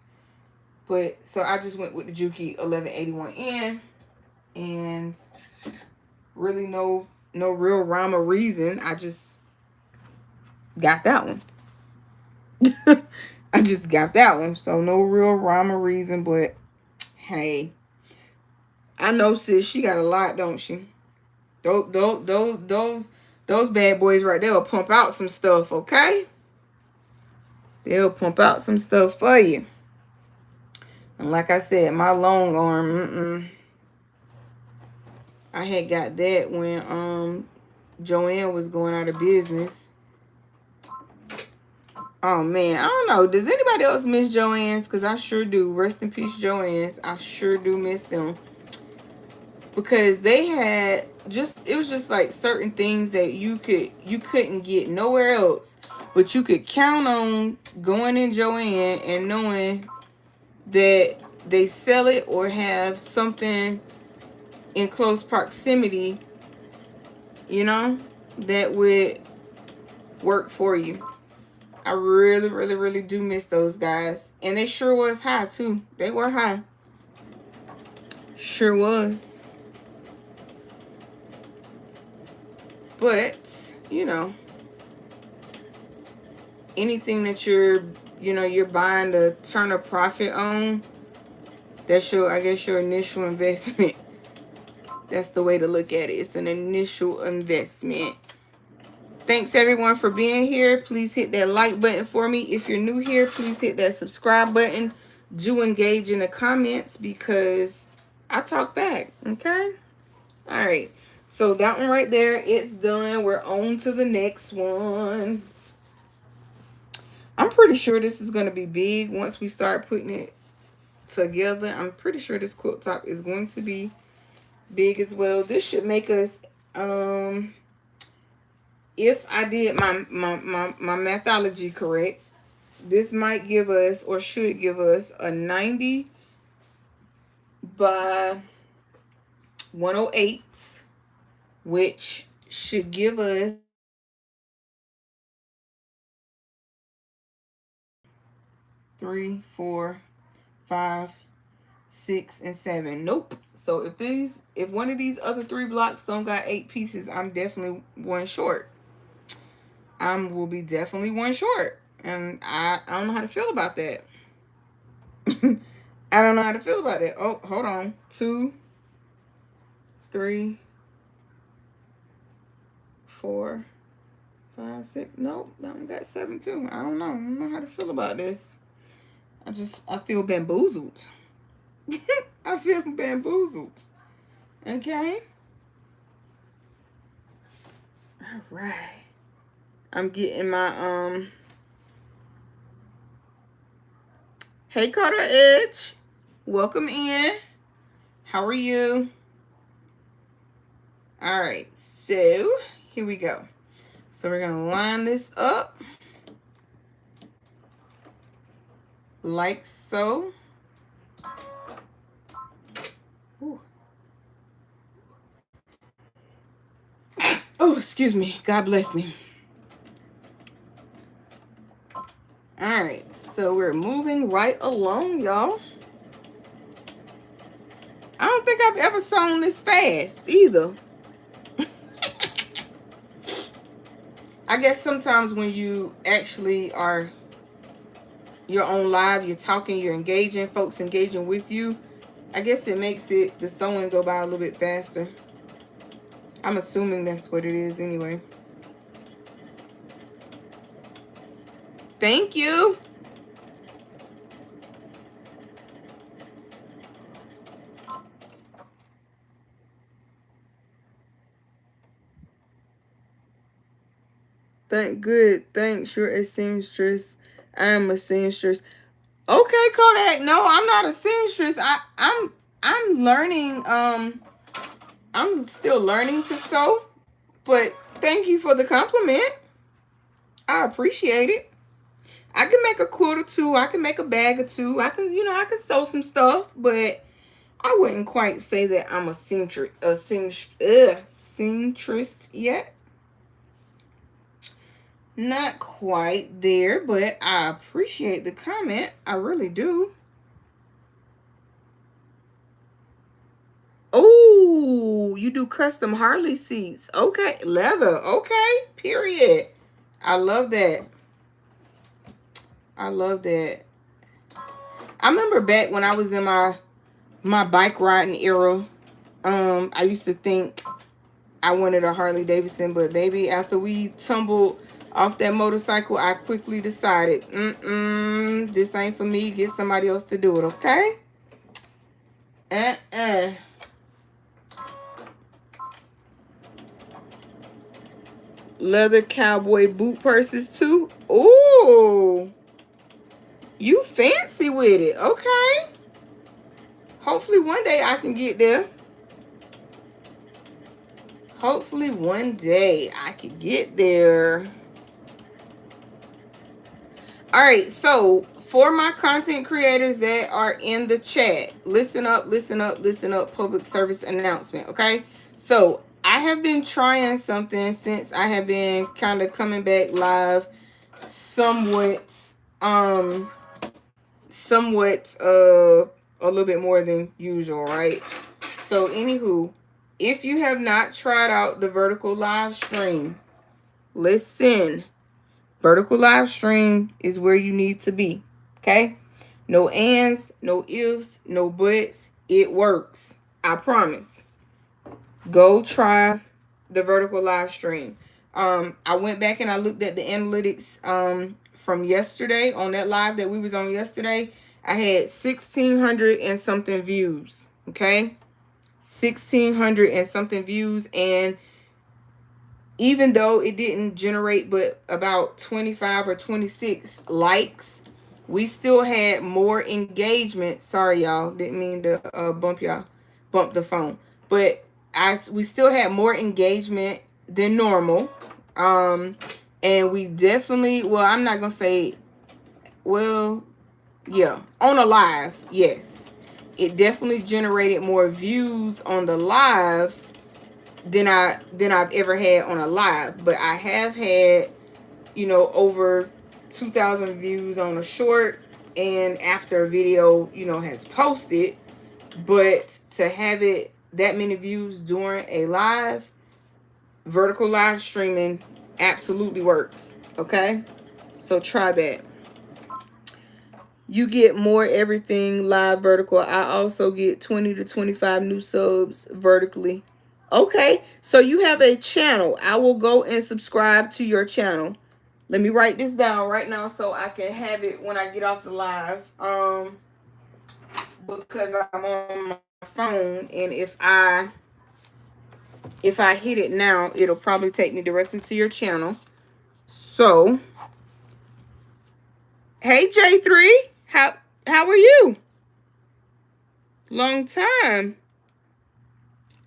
But so I just went with the 𝐂𝐒𝐍𝐿 1181N, and really no real rhyme or reason. I just got that one. I just got that one. So no real rhyme or reason, but hey, I know sis, she got a lot, don't she? Those bad boys right there will pump out some stuff, okay? They'll pump out some stuff for you. And like I said, my long arm, I had got that when Joanne was going out of business. Oh man, I don't know. Does anybody else miss Joann's? Because I sure do. Rest in peace, Joann's. I sure do miss them. Because they had it was just like certain things that you couldn't get nowhere else, but you could count on going in Joann and knowing that they sell it or have something in close proximity, that would work for you. I really, really, really do miss those guys. And they sure was high too. They were high. Sure was. But, anything that you're buying to turn a profit on, That's your, I guess, your initial investment. That's the way to look at it. It's an initial investment. Thanks everyone for being here. Please hit that like button for me. If you're new here, please hit that subscribe button. Do engage in the comments because I talk back, okay? All right. So that one right there, it's done. We're on to the next one. I'm pretty sure this is going to be big once we start putting it together. I'm pretty sure this quilt top is going to be big as well. This should make us, if I did my mathology correct, this might give us, or should give us, a 90 by 108, which should give us 3, 4, 5, 6, and 7. Nope. So if one of these other 3 blocks don't got 8 pieces, I'm definitely one short. I will be definitely one short. And I don't know how to feel about that. I don't know how to feel about that. Oh, hold on. 2, 3, 4, 5, 6. Nope. I got 7 too. I don't know how to feel about this. I feel bamboozled. I feel bamboozled. Okay. All right. I'm getting my, hey, Cutter Edge. Welcome in. How are you? All right. So, here we go. So, we're going to line this up. Like so. Ooh. Oh, excuse me. God bless me. All right, so we're moving right along, y'all. I don't think I've ever sewn this fast either. I guess sometimes when you actually are you're on live, you're talking, you're engaging, folks engaging with you, I guess it makes the sewing go by a little bit faster. I'm assuming that's what it is anyway. Thank you. Thanks, you're a seamstress. I'm a seamstress. Okay, Kodak. No, I'm not a seamstress. I'm learning. I'm still learning to sew. But thank you for the compliment. I appreciate it. I can make a quilt or two. I can make a bag or two. I can sew some stuff, but I wouldn't quite say that I'm a seamstress yet. Not quite there, but I appreciate the comment. I really do. Oh, you do custom Harley seats. Okay, leather. Okay, period. I love that. I love that. I remember back when I was in my bike riding era, I used to think I wanted a Harley Davidson, but baby, after we tumbled off that motorcycle, I quickly decided, this ain't for me. Get somebody else to do it, okay? Leather cowboy boot purses too. Ooh, you fancy with it. Okay. Hopefully one day I can get there. Hopefully one day I can get there. All right, so for my content creators that are in the chat, listen up, listen up, listen up. Public service announcement, okay? So I have been trying something since I have been kind of coming back live somewhat a little bit more than usual, right? So anywho, if you have not tried out the vertical live stream, listen. Vertical live stream is where you need to be, okay? No ands, no ifs, no buts. It works. I promise. Go try the vertical live stream. I went back and I looked at the analytics from yesterday on that live that we was on yesterday. I had 1,600 and something views. Okay, 1,600 and something views, and even though it didn't generate but about 25 or 26 likes, we still had more engagement. Sorry, y'all. Didn't mean to bump the phone. But we still had more engagement than normal. And we definitely, well, I'm not going to say, well, yeah, on a live, yes. It definitely generated more views on the live than I've ever had on a live. But I have had, you know, over 2,000 views on a short, and after a video, you know, has posted. But to have it that many views during a live, vertical live streaming absolutely works. Okay, so try that. You get more everything live vertical. I also get 20 to 25 new subs vertically. Okay, so you have a channel. I will go and subscribe to your channel. Let me write this down right now so I can have it when I get off the live. Because I'm on my phone, and if I hit it now, it'll probably take me directly to your channel. So, hey J3, how are you? Long time.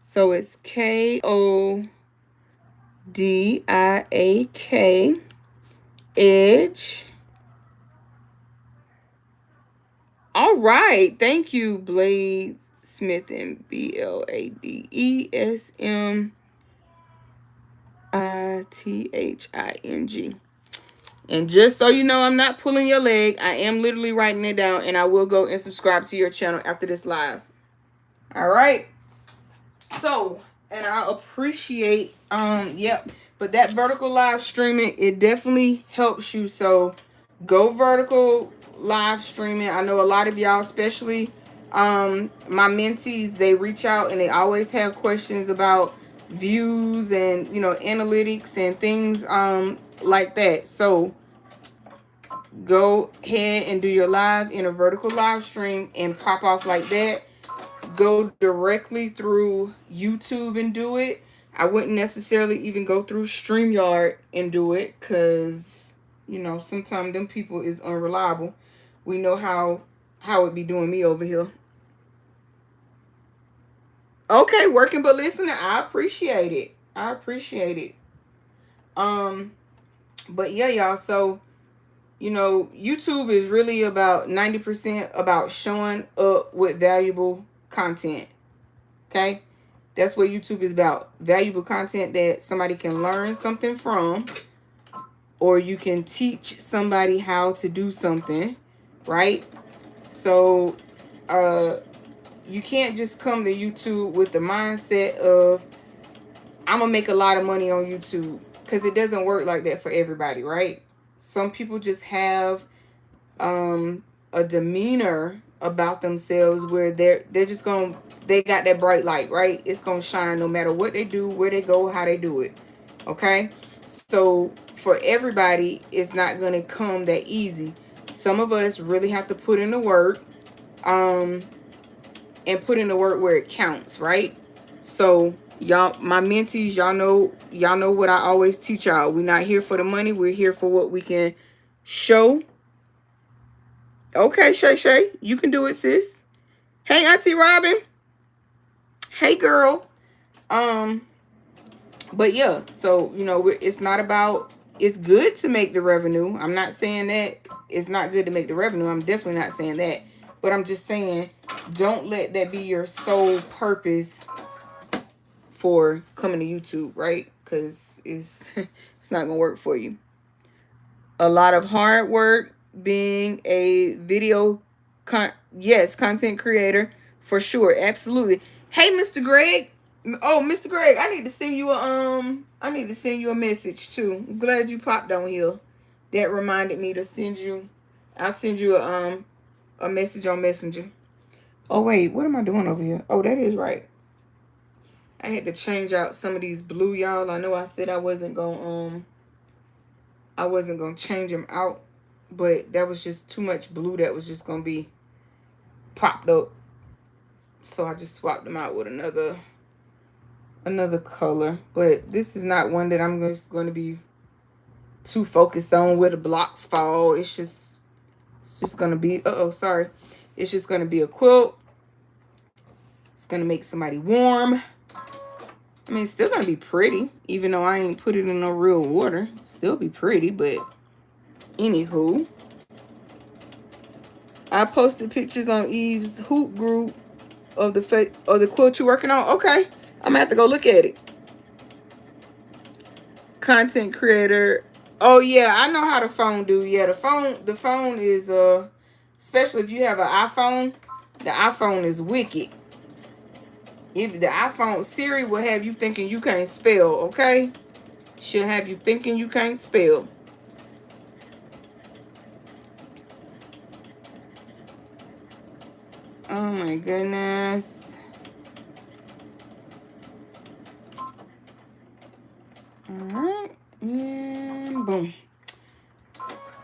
So it's 𝐂𝐎𝐑𝐼𝐴K Edge. All right, thank you, Blades Smith and BLADESMITHING. And just so you know, I'm not pulling your leg. I am literally writing it down, and I will go and subscribe to your channel after this live. All right. So, and I appreciate, yep. But that vertical live streaming, it definitely helps you. So, go vertical live streaming. I know a lot of y'all, especially my mentees, they reach out and they always have questions about views and, you know, analytics and things like that. So, go ahead and do your live in a vertical live stream and pop off like that. Go directly through YouTube and do it. I wouldn't necessarily even go through StreamYard and do it, because, you know, sometimes them people is unreliable. We know how it be doing me over here. Okay, working but listening. I appreciate it. I appreciate it. But yeah, y'all, so, you know, YouTube is really about 90% about showing up with valuable content. Okay, that's what YouTube is about. Valuable content that somebody can learn something from, or you can teach somebody how to do something, right? So you can't just come to YouTube with the mindset of, I'm gonna make a lot of money on YouTube, because it doesn't work like that for everybody, right? Some people just have a demeanor about themselves where they're just gonna, they got that bright light, right? It's gonna shine no matter what they do, where they go, how they do it. Okay, so for everybody, it's not gonna come that easy. Some of us really have to put in the work, and put in the work where it counts, right? So y'all, my mentees, y'all know what I always teach y'all. We're not here for the money. We're here for what we can show. Okay, Shay, you can do it, sis. Hey, Auntie Robin. Hey, girl. But yeah, so, you know, it's not about, it's good to make the revenue. I'm not saying that it's not good to make the revenue. I'm definitely not saying that. But I'm just saying, don't let that be your sole purpose for coming to YouTube, right? Because it's not going to work for you. A lot of hard work being a video content creator, for sure. Absolutely. Hey, Mr. Greg. Oh, Mr. Greg, I need to send you a message too. I'm glad you popped on here. That reminded me to send you, I'll send you a a message on Messenger. Oh, wait. What am I doing over here? Oh, that is right. I had to change out some of these blue, y'all. I know I said I wasn't gonna change them out, but that was just too much blue that was just gonna be popped up. So I just swapped them out with another color. But this is not one that I'm just going to be too focused on where the blocks fall. It's just going to be, sorry. It's just going to be a quilt. It's going to make somebody warm. I mean, it's still going to be pretty, even though I ain't put it in no real order. Still be pretty, but anywho. I posted pictures on Eve's hoop group of the quilt you're working on. Okay, I'm gonna have to go look at it. Content creator. Oh yeah, I know how the phone do. Yeah, the phone is especially if you have an iPhone, the iPhone is wicked. If the iPhone, Siri will have you thinking you can't spell, okay? She'll have you thinking you can't spell. Oh my goodness. All right, and boom.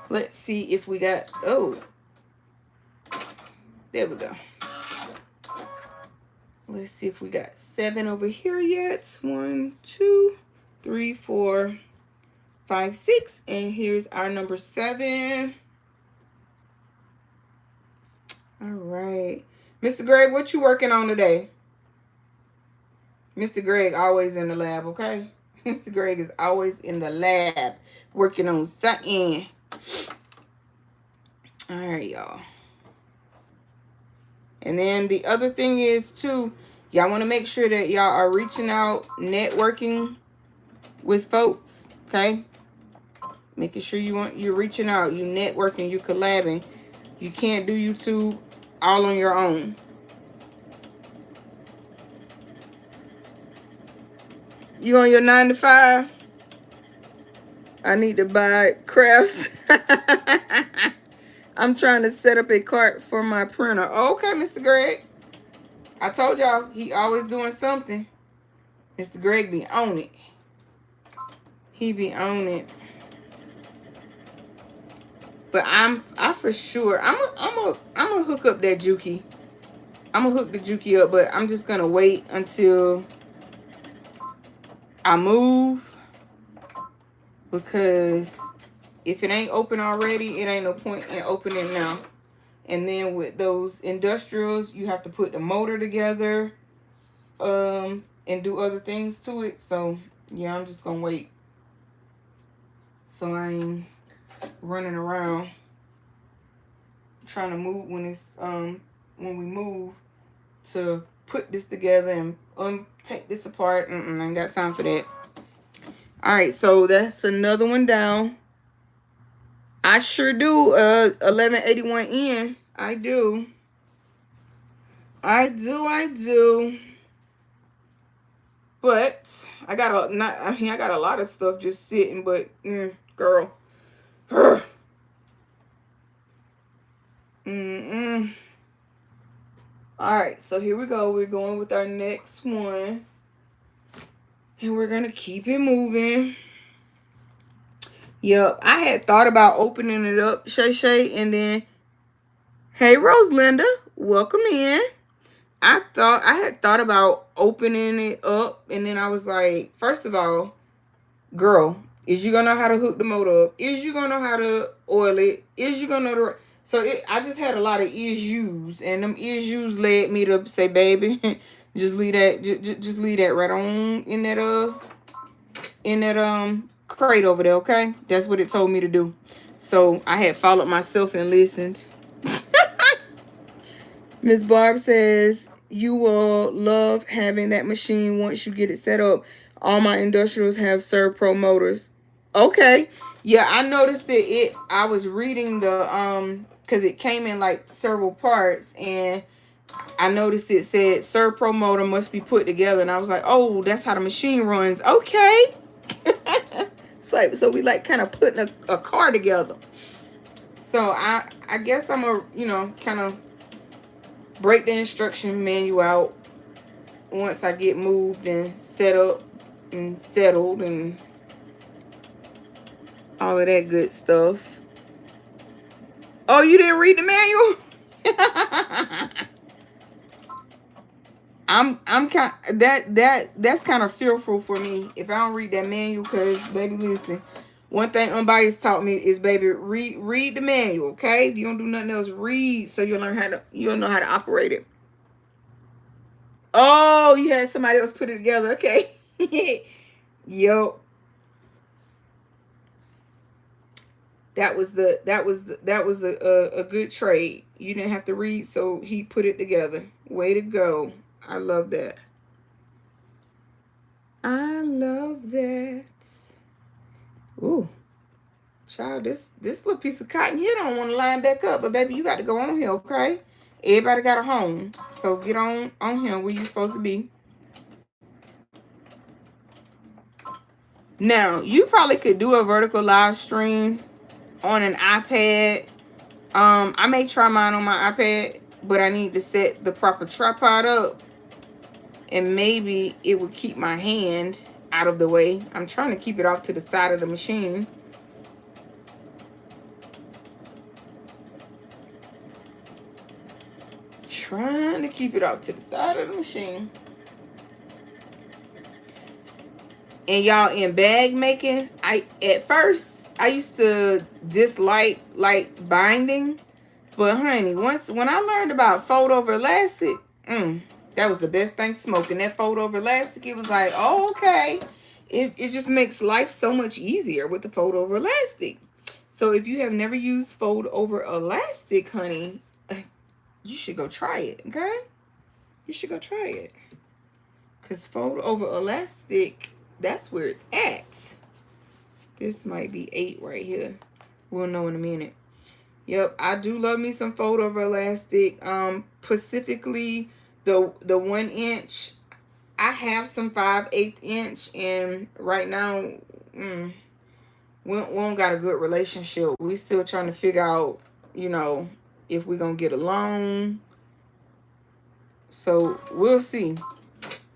Let's see if we got, oh, there we go. Let's see if we got 7 over here yet. 1, 2, 3, 4, 5, 6. And here's our number 7. All right. Mr. Greg, what you working on today? Mr. Greg always in the lab, okay? Mr. Greg is always in the lab working on something. All right, y'all. And then the other thing is, too, y'all want to make sure that y'all are reaching out, networking with folks, okay? Making sure you're reaching out, you networking, you collabing. You can't do YouTube all on your own. You on your 9 to 5? I need to buy crafts. I'm trying to set up a cart for my printer. Okay, Mr. Greg. I told y'all, he always doing something. Mr. Greg be on it. He be on it. But I for sure, I'm gonna hook up that Juki. I'm gonna hook the Juki up, but I'm just gonna wait until I move, because if it ain't open already, it ain't no point in opening now. And then with those industrials, you have to put the motor together, and do other things to it. So yeah, I'm just gonna wait. So I ain't running around trying to move when it's when we move to put this together and take this apart. I ain't got time for that. All right, so that's another one down. I sure do. 1181N. I do. I do. But I got a lot of stuff just sitting, but girl. All right, so here we go. We're going with our next one. And we're going to keep it moving. Yep, I had thought about opening it up, Shay, and then, hey, Rosalinda, welcome in. I had thought about opening it up, and then I was like, first of all, girl, is you going to know how to hook the motor up? Is you going to know how to oil it? Is you going to know So I just had a lot of issues, and them issues led me to say, baby, just leave that, just leave that right on in that crate over there, okay? That's what it told me to do. So I had followed myself and listened. Miss Barb says, you will love having that machine once you get it set up. All my industrials have Servpro motors. Okay. Yeah, I noticed that I was reading the, because it came in like several parts, and I noticed it said Servpro motor must be put together, and I was like, oh, that's how the machine runs. Okay. It's like, so we like kind of putting a car together. So I guess I'm gonna, you know, kind of break the instruction manual out once I get moved and set up and settled and all of that good stuff. Oh, you didn't read the manual? I'm kind that's kind of fearful for me if I don't read that manual, because baby, listen, one thing Unbiased taught me is, baby, read the manual, okay? If you don't do nothing else, read, so you'll know how to operate it. Oh, you had somebody else put it together, okay? Yup. That was a good trade. You didn't have to read, so he put it together. Way to go. I love that. I love that. Ooh. Child, this little piece of cotton here don't want to line back up, but baby, you got to go on here, okay? Everybody got a home, so get on here where you supposed to be. Now, you probably could do a vertical live stream on an iPad. I may try mine on my iPad, but I need to set the proper tripod up, and maybe it would keep my hand out of the way. I'm trying to keep it off to the side of the machine. Trying to keep it off to the side of the machine. And y'all, in bag making, at first I used to dislike binding, but honey, when I learned about fold over elastic, that was the best thing smoking. That fold over elastic, it was like, oh, okay, it just makes life so much easier with the fold over elastic. So if you have never used fold over elastic, honey, you should go try it, okay? You should go try it, because fold over elastic, that's where it's at. This might be 8 right here. We'll know in a minute. Yep, I do love me some fold over elastic. Specifically the 1 inch. I have some 5/8 inch, and right now, we don't got a good relationship. We still trying to figure out, you know, if we're gonna get along. So we'll see.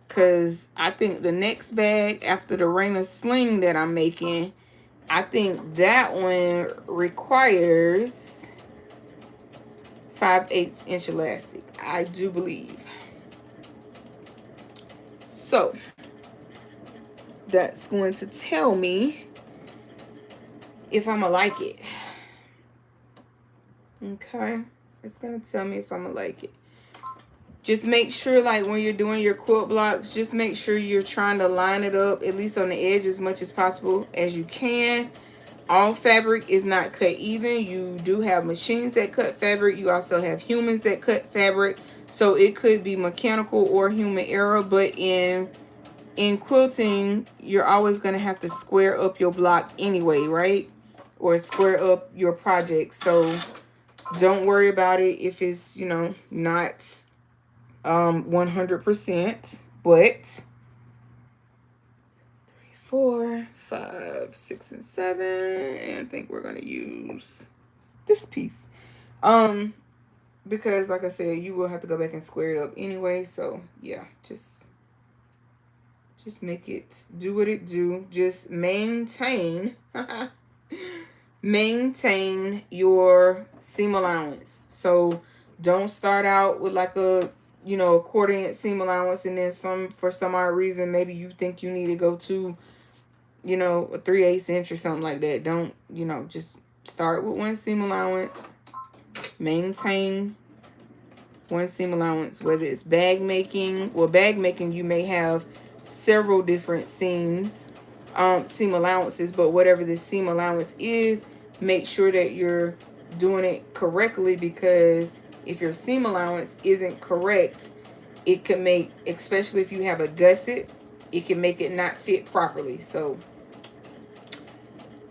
Because I think the next bag after the Raina sling that I'm making, I think that one requires 5/8 inch elastic. I do believe. So that's going to tell me if I'm gonna like it. Okay. It's going to tell me if I'm gonna like it. Just make sure, like, when you're doing your quilt blocks, just make sure you're trying to line it up, at least on the edge, as much as possible as you can. All fabric is not cut even. You do have machines that cut fabric. You also have humans that cut fabric. So it could be mechanical or human error. But in quilting, you're always going to have to square up your block anyway, right? Or square up your project. So don't worry about it if it's, you know, not 100%, but 3, 4, 5, 6, and 7, and I think we're gonna use this piece, because like I said, you will have to go back and square it up anyway. So yeah, just make it do what it do. Just maintain maintain your seam allowance. So don't start out with like a, you know, a 1/4 inch seam allowance, and then for some odd reason, maybe you think you need to go to, you know, a 3/8 inch or something like that. Don't, you know, just start with 1 seam allowance. Maintain 1 seam allowance, whether it's bag making. Well, bag making, you may have several different seam allowances, but whatever the seam allowance is, make sure that you're doing it correctly, because if your seam allowance isn't correct, it can make, especially if you have a gusset, it can make it not fit properly. So,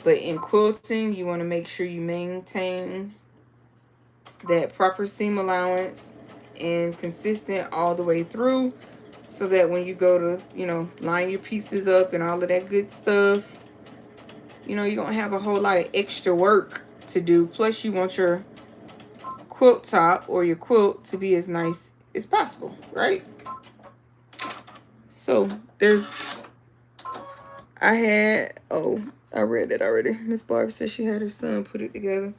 but in quilting, you want to make sure you maintain that proper seam allowance and consistent all the way through, so that when you go to, you know, line your pieces up and all of that good stuff, you know, you don't have a whole lot of extra work to do. Plus, you want your quilt top or your quilt to be as nice as possible, right? So I read it already. Miss Barbara said she had her son put it together.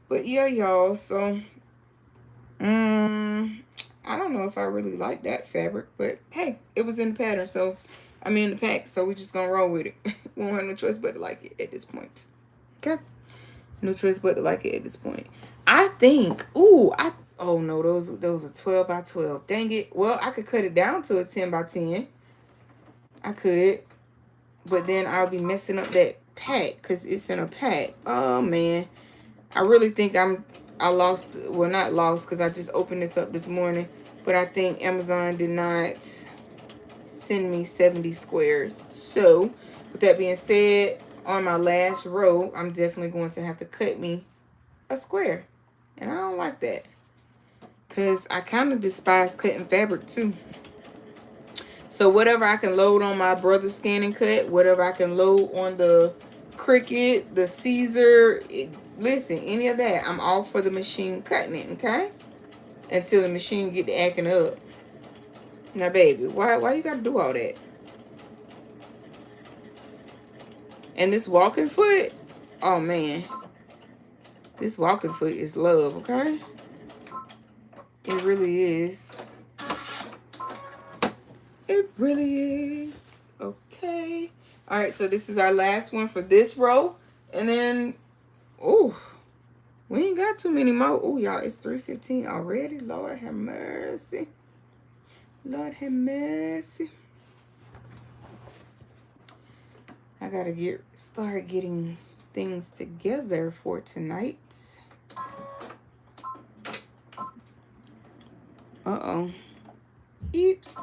But yeah, y'all, so I don't know if I really like that fabric, but hey, it was in the pattern, so I mean the pack, so we just gonna roll with it. We don't have no choice but to like it at this point. Okay? No choice but to like it at this point. I think, oh no, those are 12 by 12. Dang it. Well, I could cut it down to a 10 by 10. I could. But then I'll be messing up that pack because it's in a pack. Oh, man. I really think I lost, well, not lost because I just opened this up this morning. But I think Amazon did not send me 70 squares. So, with that being said, on my last row, I'm definitely going to have to cut me a square. And I don't like that. Because I kind of despise cutting fabric too. So whatever I can load on my brother's Scan and Cut, whatever I can load on the Cricut, the 𝐂𝐍𝐍𝐄𝐂𝐓, listen, any of that, I'm all for the machine cutting it, okay? Until the machine get to acting up. Now, baby, why you got to do all that? And this walking foot, oh, man. This walking foot is love, okay? It really is. It really is. Okay. All right, so this is our last one for this row. And then, oh, we ain't got too many more. Oh, y'all, it's 3:15 already. Lord have mercy. Lord have mercy. I gotta start getting things together for tonight. Uh-oh. Oops.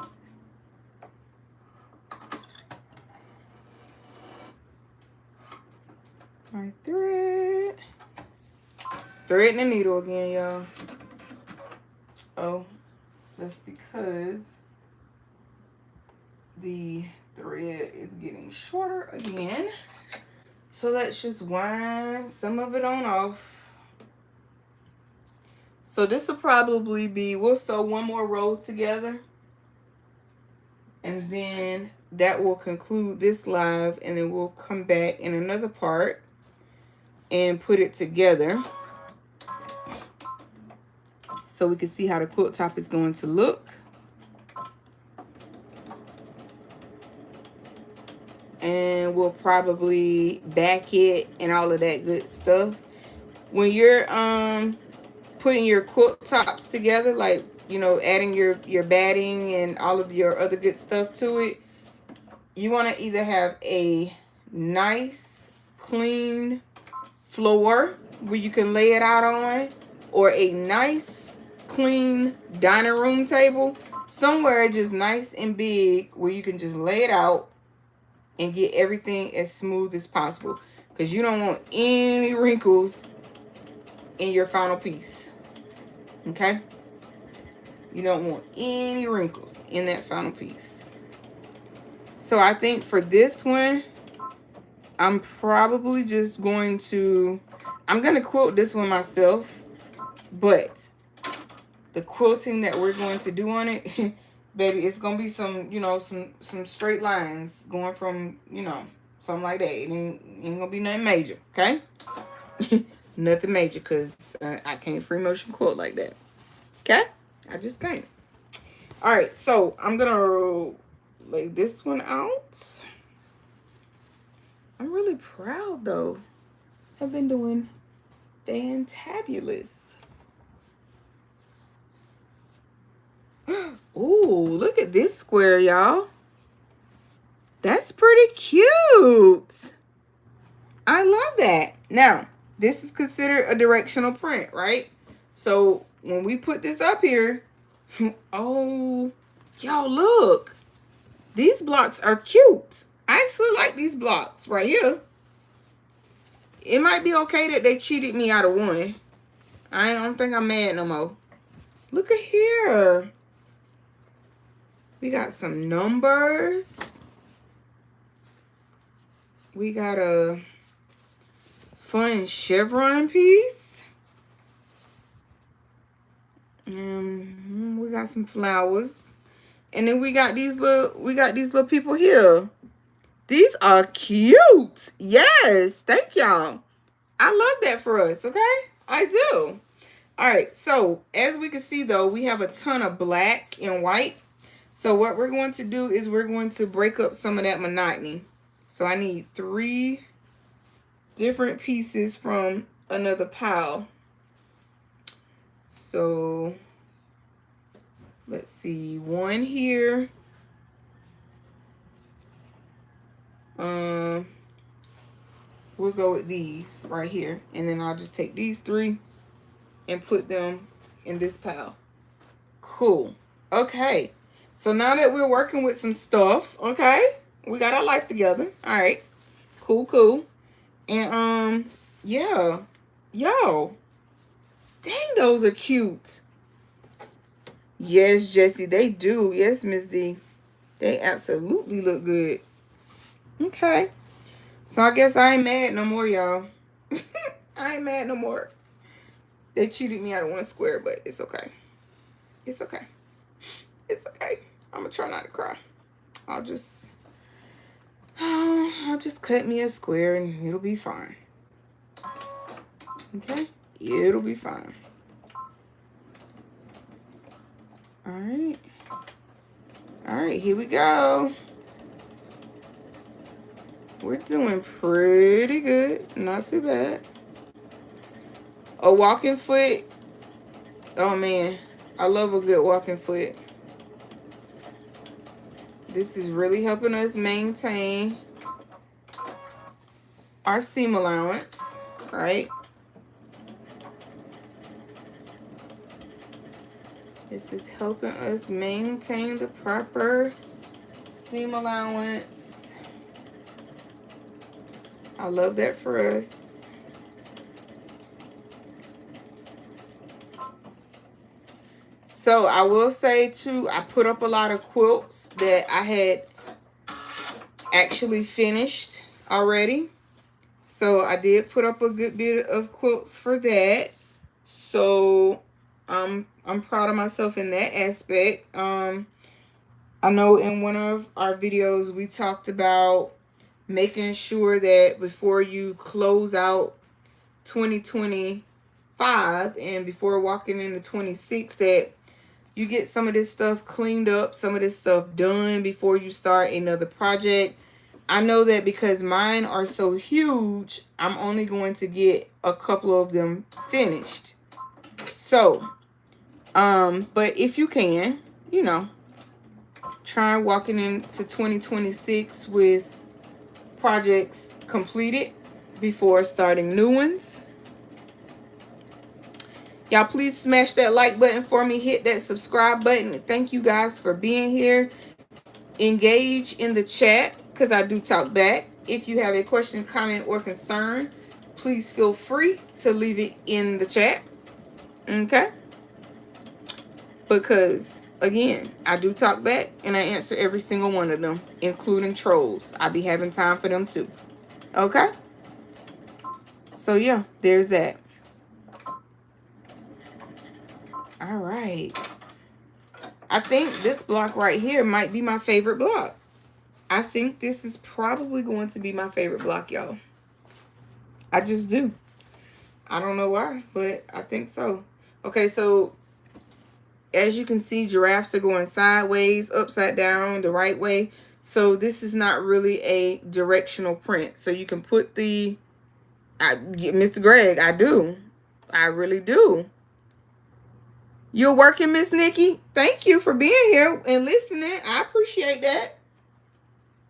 My thread. Threading the needle again, y'all. Oh, that's because the thread is getting shorter again. So let's just wind some of it on off. So this will probably be, we'll sew one more row together. And then that will conclude this live. And then we'll come back in another part and put it together. So we can see how the quilt top is going to look. And we'll probably back it and all of that good stuff. When you're putting your quilt tops together, like, you know, adding your batting and all of your other good stuff to it, you want to either have a nice clean floor where you can lay it out on, or a nice clean dining room table, somewhere just nice and big where you can just lay it out and get everything as smooth as possible, because you don't want any wrinkles in your final piece. Okay? You don't want any wrinkles in that final piece. So I think for this one, I'm probably just going to, I'm going to quilt this one myself, but the quilting that we're going to do on it, baby, it's going to be some, you know, some straight lines going from, you know, something like that. It ain't going to be nothing major, okay? Nothing major, because I can't free motion quilt like that, okay? I just can't. All right, so I'm going to lay this one out. I'm really proud, though. I've been doing fantabulous. Ooh, look at this square, y'all. That's pretty cute. I love that. Now, this is considered a directional print, right? So when we put this up here, oh, y'all look. These blocks are cute. I actually like these blocks right here. It might be okay that they cheated me out of one. I don't think I'm mad no more. Look at here. We got some numbers. We got a fun chevron piece. We got some flowers. And then we got these little people here. These are cute. Yes, thank y'all. I love that for us, okay? I do. All right, so as we can see though, we have a ton of black and white. So what we're going to do is we're going to break up some of that monotony. So I need 3 different pieces from another pile. So let's see, 1 here. We'll go with these right here. And then I'll just take these 3 and put them in this pile. Cool. Okay. So now that we're working with some stuff, okay, we got our life together. All right. Cool, cool. And, yeah. Yo. Dang, those are cute. Yes, Jessie, they do. Yes, Miss D. They absolutely look good. Okay. So I guess I ain't mad no more, y'all. I ain't mad no more. They cheated me out of 1 square, but it's okay. It's okay. It's okay. I'm gonna try not to cry. I'll just cut me a square and it'll be fine. Okay? It'll be fine. All right. All right, here we go. We're doing pretty good. Not too bad. A walking foot. Oh, man. I love a good walking foot. This is really helping us maintain our seam allowance, right? This is helping us maintain the proper seam allowance. I love that for us. So I will say too, I put up a lot of quilts that I had actually finished already. So I did put up a good bit of quilts for that. So I'm proud of myself in that aspect. I know in one of our videos we talked about making sure that before you close out 2025 and before walking into 26 that you get some of this stuff cleaned up, some of this stuff done before you start another project. I know that because mine are so huge, I'm only going to get a couple of them finished. So, but if you can, you know, try walking into 2026 with projects completed before starting new ones. Y'all please smash that like button for me. Hit that subscribe button. Thank you guys for being here. Engage in the chat because I do talk back. If you have a question, comment, or concern, please feel free to leave it in the chat. Okay? Because, again, I do talk back and I answer every single one of them, including trolls. I be having time for them too. Okay? So, yeah, there's that. All right. I think this block right here might be my favorite block. I think this is probably going to be my favorite block, y'all. I just do. I don't know why, but I think so. Okay, so as you can see, giraffes are going sideways, upside down, the right way. So this is not really a directional print. So you can put the, Mr. Greg, I do. I really do. You're working, Miss Nikki. Thank you for being here and listening. I appreciate that.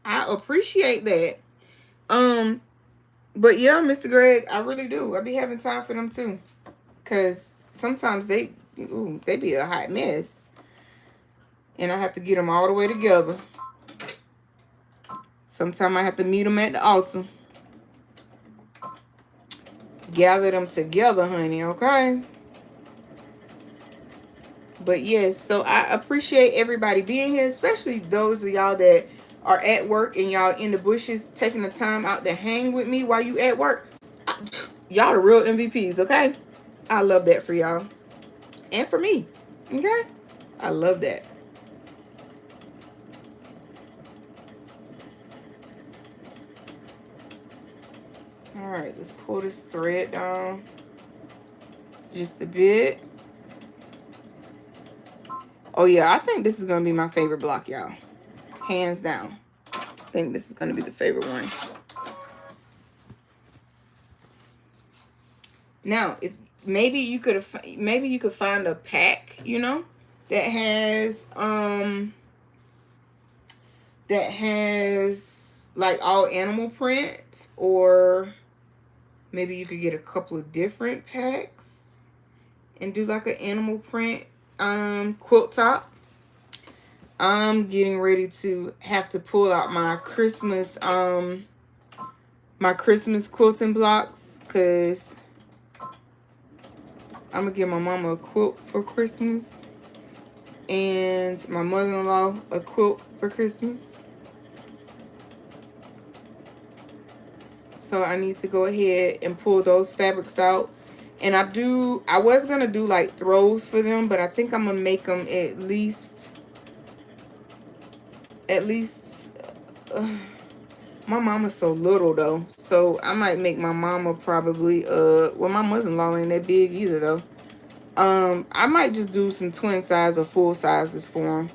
I appreciate that. But yeah, Mr. Greg, I really do. I be having time for them too. Because sometimes they be a hot mess. And I have to get them all the way together. Sometimes I have to meet them at the altar. Gather them together, honey, okay? But yes, so I appreciate everybody being here, especially those of y'all that are at work and y'all in the bushes taking the time out to hang with me while you at work. Y'all the real MVPs, okay? I love that for y'all. And for me. Okay? I love that. Alright, let's pull this thread down just a bit. Oh yeah, I think this is gonna be my favorite block, y'all. Hands down. I think this is gonna be the favorite one. Now, if maybe you could find a pack, you know, that has like all animal print, or maybe you could get a couple of different packs and do like an animal print quilt top. I'm getting ready to have to pull out my Christmas quilting blocks, because I'm gonna give my mama a quilt for Christmas and my mother-in-law a quilt for Christmas. So I need to go ahead and pull those fabrics out. And I was gonna do like throws for them, but I think I'm gonna make them at least my mama's so little though, so I might make my mama probably well, my mother-in-law ain't that big either though. I might just do some twin size or full sizes for them.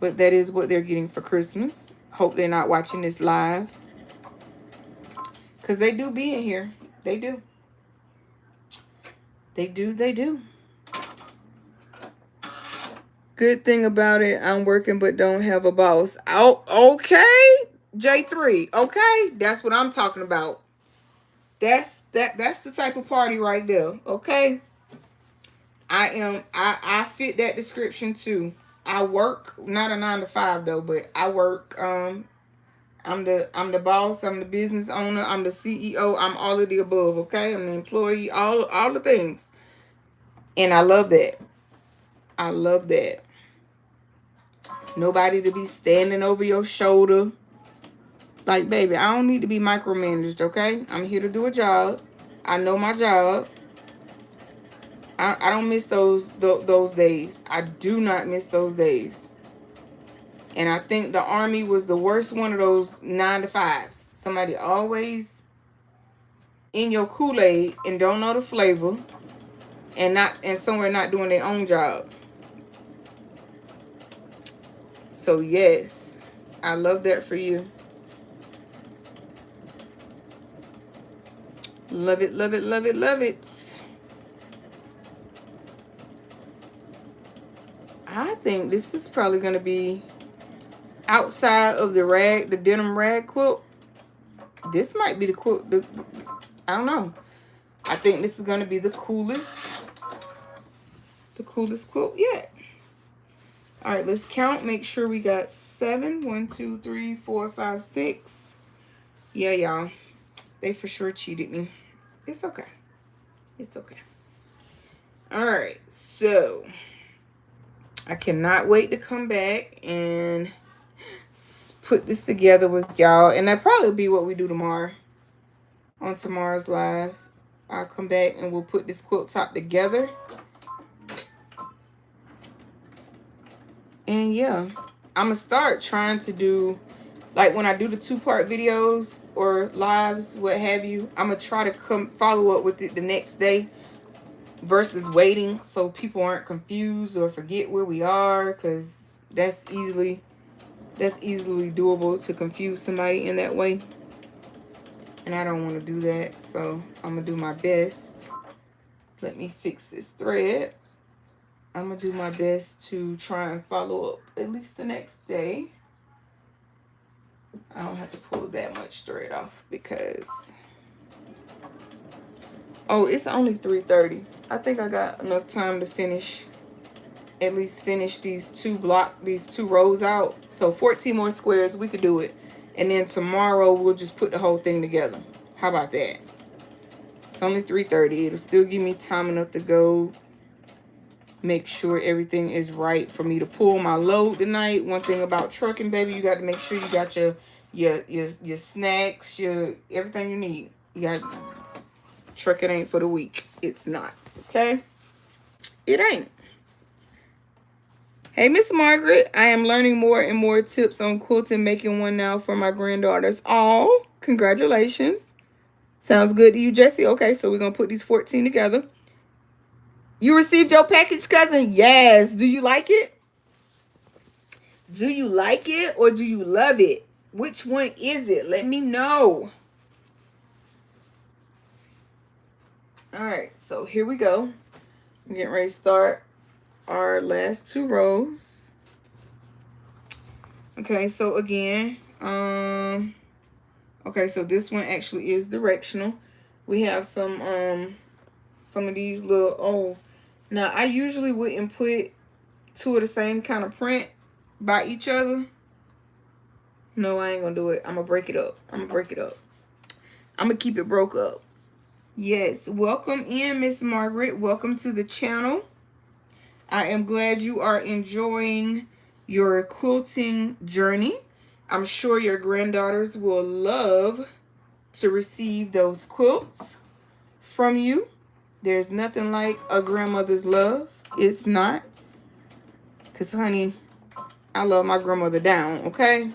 But that is what they're getting for Christmas. Hope they're not watching this live, because they do be in here. They do. They do. Good thing about it, I'm working but don't have a boss. Oh, okay. J3. Okay. That's what I'm talking about. That's the type of party right there. Okay. I fit that description too. I work, not a 9 to 5 though, but I work. I'm the boss, I'm the business owner, I'm the CEO, I'm all of the above, okay? I'm the employee, all the things. And I love that. I love that. Nobody to be standing over your shoulder. Like, baby, I don't need to be micromanaged, okay? I'm here to do a job. I know my job. I don't miss those days. I do not miss those days. And I think the Army was the worst one of those 9 to 5s. Somebody always in your Kool-Aid and don't know the flavor, and somewhere not doing their own job. So yes, I love that for you. Love it, love it, love it, love it. I think this is probably going to be, outside of the denim rag quilt, this might be the quilt. I don't know. I think this is going to be the coolest quilt yet. All right, let's count. Make sure we got 7. 1, 2, 3, 4, 5, 6. Yeah, y'all. They for sure cheated me. It's okay. It's okay. All right, so I cannot wait to come back and put this together with y'all. And that'll probably be what we do tomorrow. On tomorrow's live, I'll come back and we'll put this quilt top together. And yeah, I'm going to start trying to do, like when I do the 2-part videos or lives, what have you, I'm going to try to come follow up with it the next day versus waiting, so people aren't confused or forget where we are, because that's easily doable to confuse somebody in that way. And I don't want to do that, so I'm going to do my best. Let me fix this thread. I'm going to do my best to try and follow up at least the next day. I don't have to pull that much thread off because... Oh, it's only 3:30. I think I got enough time to finish, at least finish these two rows out. So 14 more squares, we could do it. And then tomorrow we'll just put the whole thing together. How about that? It's only 3:30. It'll still give me time enough to go make sure everything is right for me to pull my load tonight. One thing about trucking, baby, you got to make sure you got your snacks, your everything you need. You got Trucking ain't for the weak. It's not, okay? It ain't. Hey, Miss Margaret, I am learning more and more tips on quilting, making one now for my granddaughters. Oh, congratulations. Sounds good to you, Jessie. Okay, so we're going to put these 14 together. You received your package, cousin? Yes. Do you like it? Do you like it or do you love it? Which one is it? Let me know. All right, so here we go. I'm getting ready to start our last 2 rows. Okay, so again, okay, so this one actually is directional. We have some of these little, oh, now I usually wouldn't put 2 of the same kind of print by each other. No, I ain't gonna do it. I'm gonna break it up. I'm gonna keep it broke up. Yes, welcome in, Miss Margaret. Welcome to the channel. I am glad you are enjoying your quilting journey. I'm sure your granddaughters will love to receive those quilts from you. There's nothing like a grandmother's love. It's not. Because, honey, I love my grandmother down, okay?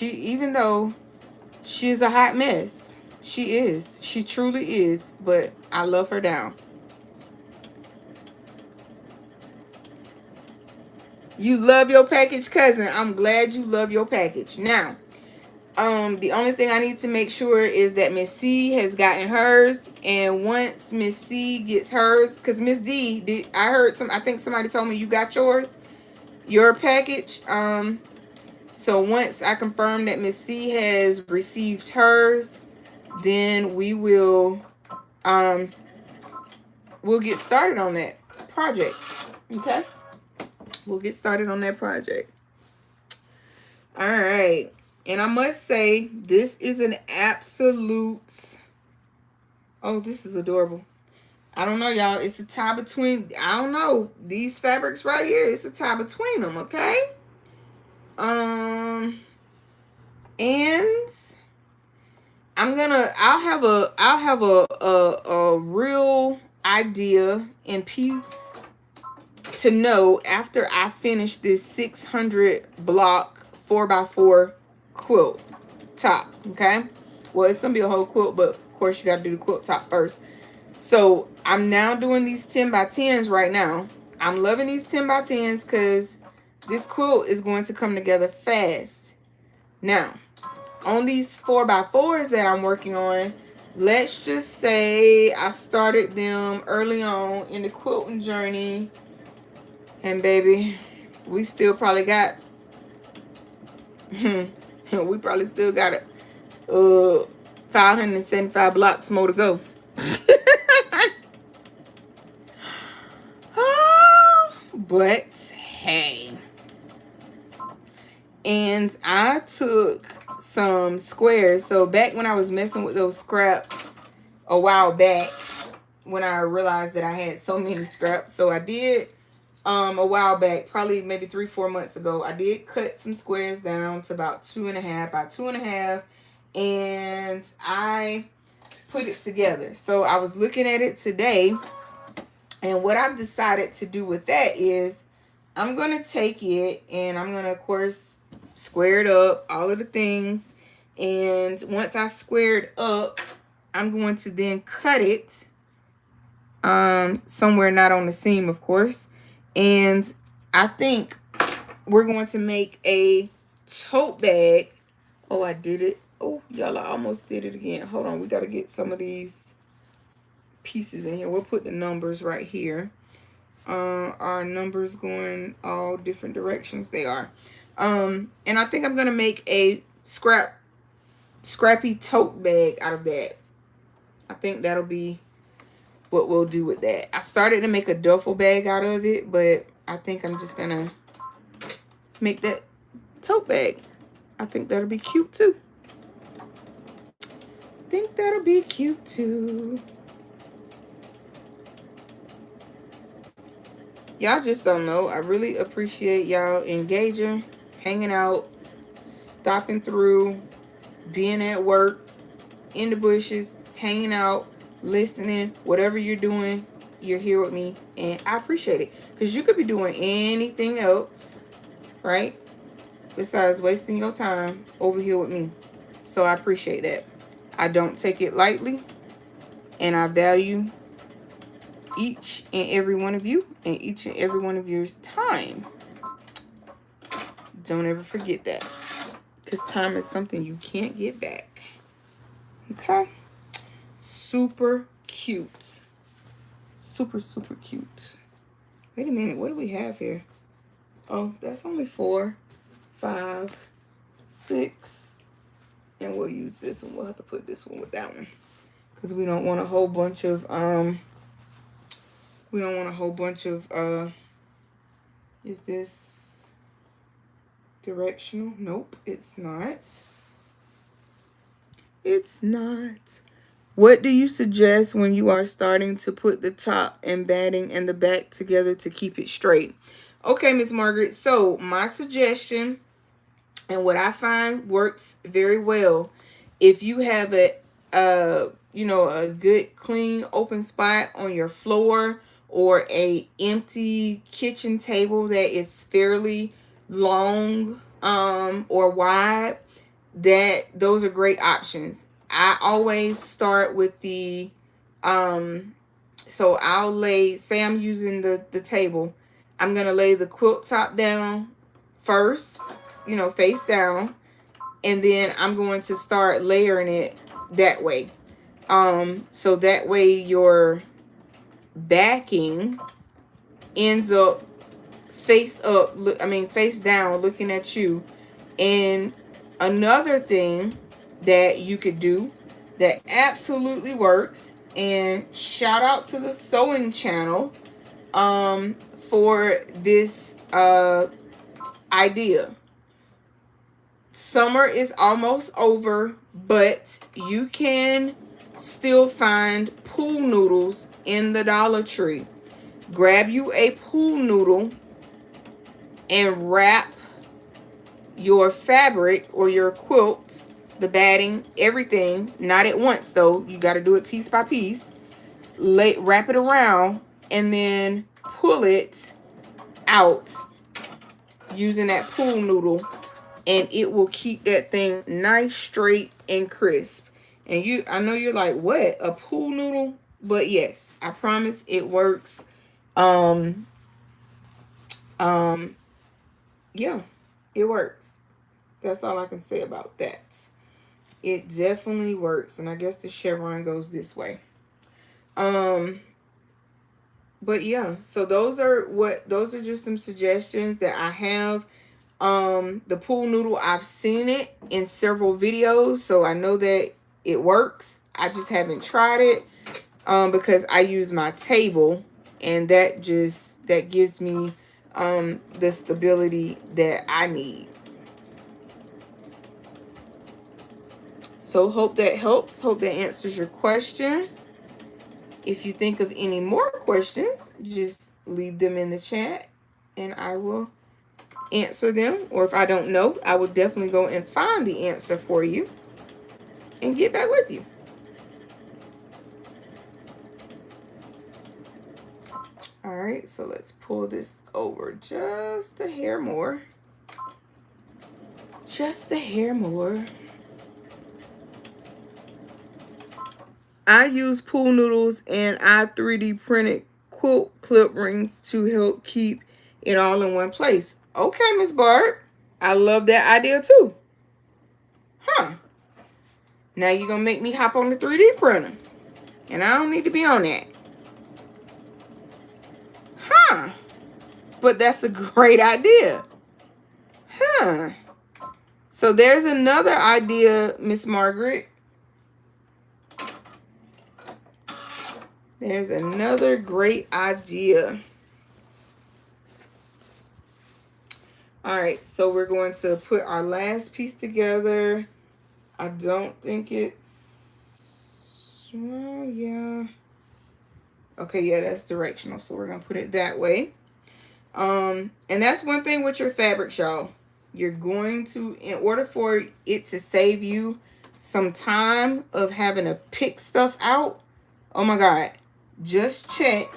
Even though she is a hot mess, she is. She truly is. But I love her down. You love your package, cousin. I'm glad you love your package. Now, the only thing I need to make sure is that Miss C has gotten hers. And once Miss C gets hers, because Miss D, I think somebody told me you got yours, your package. So once I confirm that Miss C has received hers, then we will, we'll get started on that project. Okay? We'll get started on that project. All right. And I must say, this is an absolute... Oh, this is adorable. I don't know, y'all. It's a tie between... I don't know. These fabrics right here, it's a tie between them, okay? And I'll have a real idea and to know after I finish this 600 block 4x4 quilt top. Okay, well, it's gonna be a whole quilt, but of course you got to do the quilt top first. So I'm now doing these 10x10s right now. I'm loving these 10x10s because this quilt is going to come together fast. Now on these 4x4s that I'm working on, let's just say I started them early on in the quilting journey. And baby, we still probably got, we probably still got 575 blocks more to go. But hey. And I took some squares. So back when I was messing with those scraps a while back, when I realized that I had so many scraps, so I did a while back, probably maybe 3-4 months ago, I did cut some squares down to about 2.5 by 2.5, and I put it together. So I was looking at it today, and what I've decided to do with that is I'm going to take it and I'm going to, of course, square it up, all of the things, and once I square it up, I'm going to then cut it somewhere not on the seam, of course. And I think we're going to make a tote bag. Oh, I did it. Oh, y'all, I almost did it again. Hold on. We got to get some of these pieces in here. We'll put the numbers right here. Our numbers going all different directions. They are. And I think I'm going to make a scrappy tote bag out of that. I think that'll be what we'll do with that. I started to make a duffel bag out of it, but I think I'm just gonna make that tote bag. I think that'll be cute too. Y'all just don't know. I really appreciate y'all engaging, hanging out, stopping through, being at work, in the bushes, hanging out, listening. Whatever you're doing, you're here with me, and I appreciate it, because you could be doing anything else, right, besides wasting your time over here with me. So I appreciate that. I don't take it lightly, and I value each and every one of you and each and every one of yours time. Don't ever forget that, because time is something you can't get back. Okay? Super cute. Super, super cute. Wait a minute. What do we have here? Oh, that's only 4, 5, 6. And we'll use this one. We'll have to put this one with that one, because we don't want a whole bunch of, is this directional? Nope, it's not. It's not. What do you suggest when you are starting to put the top and batting and the back together to keep it straight? Okay, Miss Margaret. So my suggestion, and what I find works very well, if you have a good clean open spot on your floor, or a empty kitchen table that is fairly long or wide, those are great options. I always start with the so I'll lay, say I'm using the table, I'm gonna lay the quilt top down first, face down, and then I'm going to start layering it that way. So that way your backing ends up face down, looking at you. And another thing that you could do that absolutely works, and shout out to the sewing channel for this idea. Summer is almost over, but you can still find pool noodles in the Dollar Tree. Grab you a pool noodle and wrap your fabric or your quilt, the batting, everything, not at once though, you got to do it piece by piece. Wrap it around and then pull it out using that pool noodle, and it will keep that thing nice, straight, and crisp. And I know you're like, what, a pool noodle? But yes, I promise it works. Yeah, it works. That's all I can say about that. It definitely works. And I guess the chevron goes this way. But yeah, so those are just some suggestions that I have. The pool noodle, I've seen it in several videos, so I know that it works. I just haven't tried it because I use my table, and that gives me the stability that I need. So hope that helps. Hope that answers your question. If you think of any more questions, just leave them in the chat and I will answer them. Or if I don't know, I will definitely go and find the answer for you and get back with you. All right, so let's pull this over just a hair more. Just a hair more. I use pool noodles and I 3D printed quilt clip rings to help keep it all in one place. Okay, Miss Barb. I love that idea too. Huh. Now you're going to make me hop on the 3D printer. And I don't need to be on that. Huh. But that's a great idea. Huh. So there's another idea, Miss Margaret. There's another great idea. All right, so we're going to put our last piece together. I don't think it's, well, yeah. Okay, yeah, that's directional, so we're going to put it that way. And that's one thing with your fabrics, y'all. You're going to, in order for it to save you some time of having to pick stuff out, Oh my God. Just check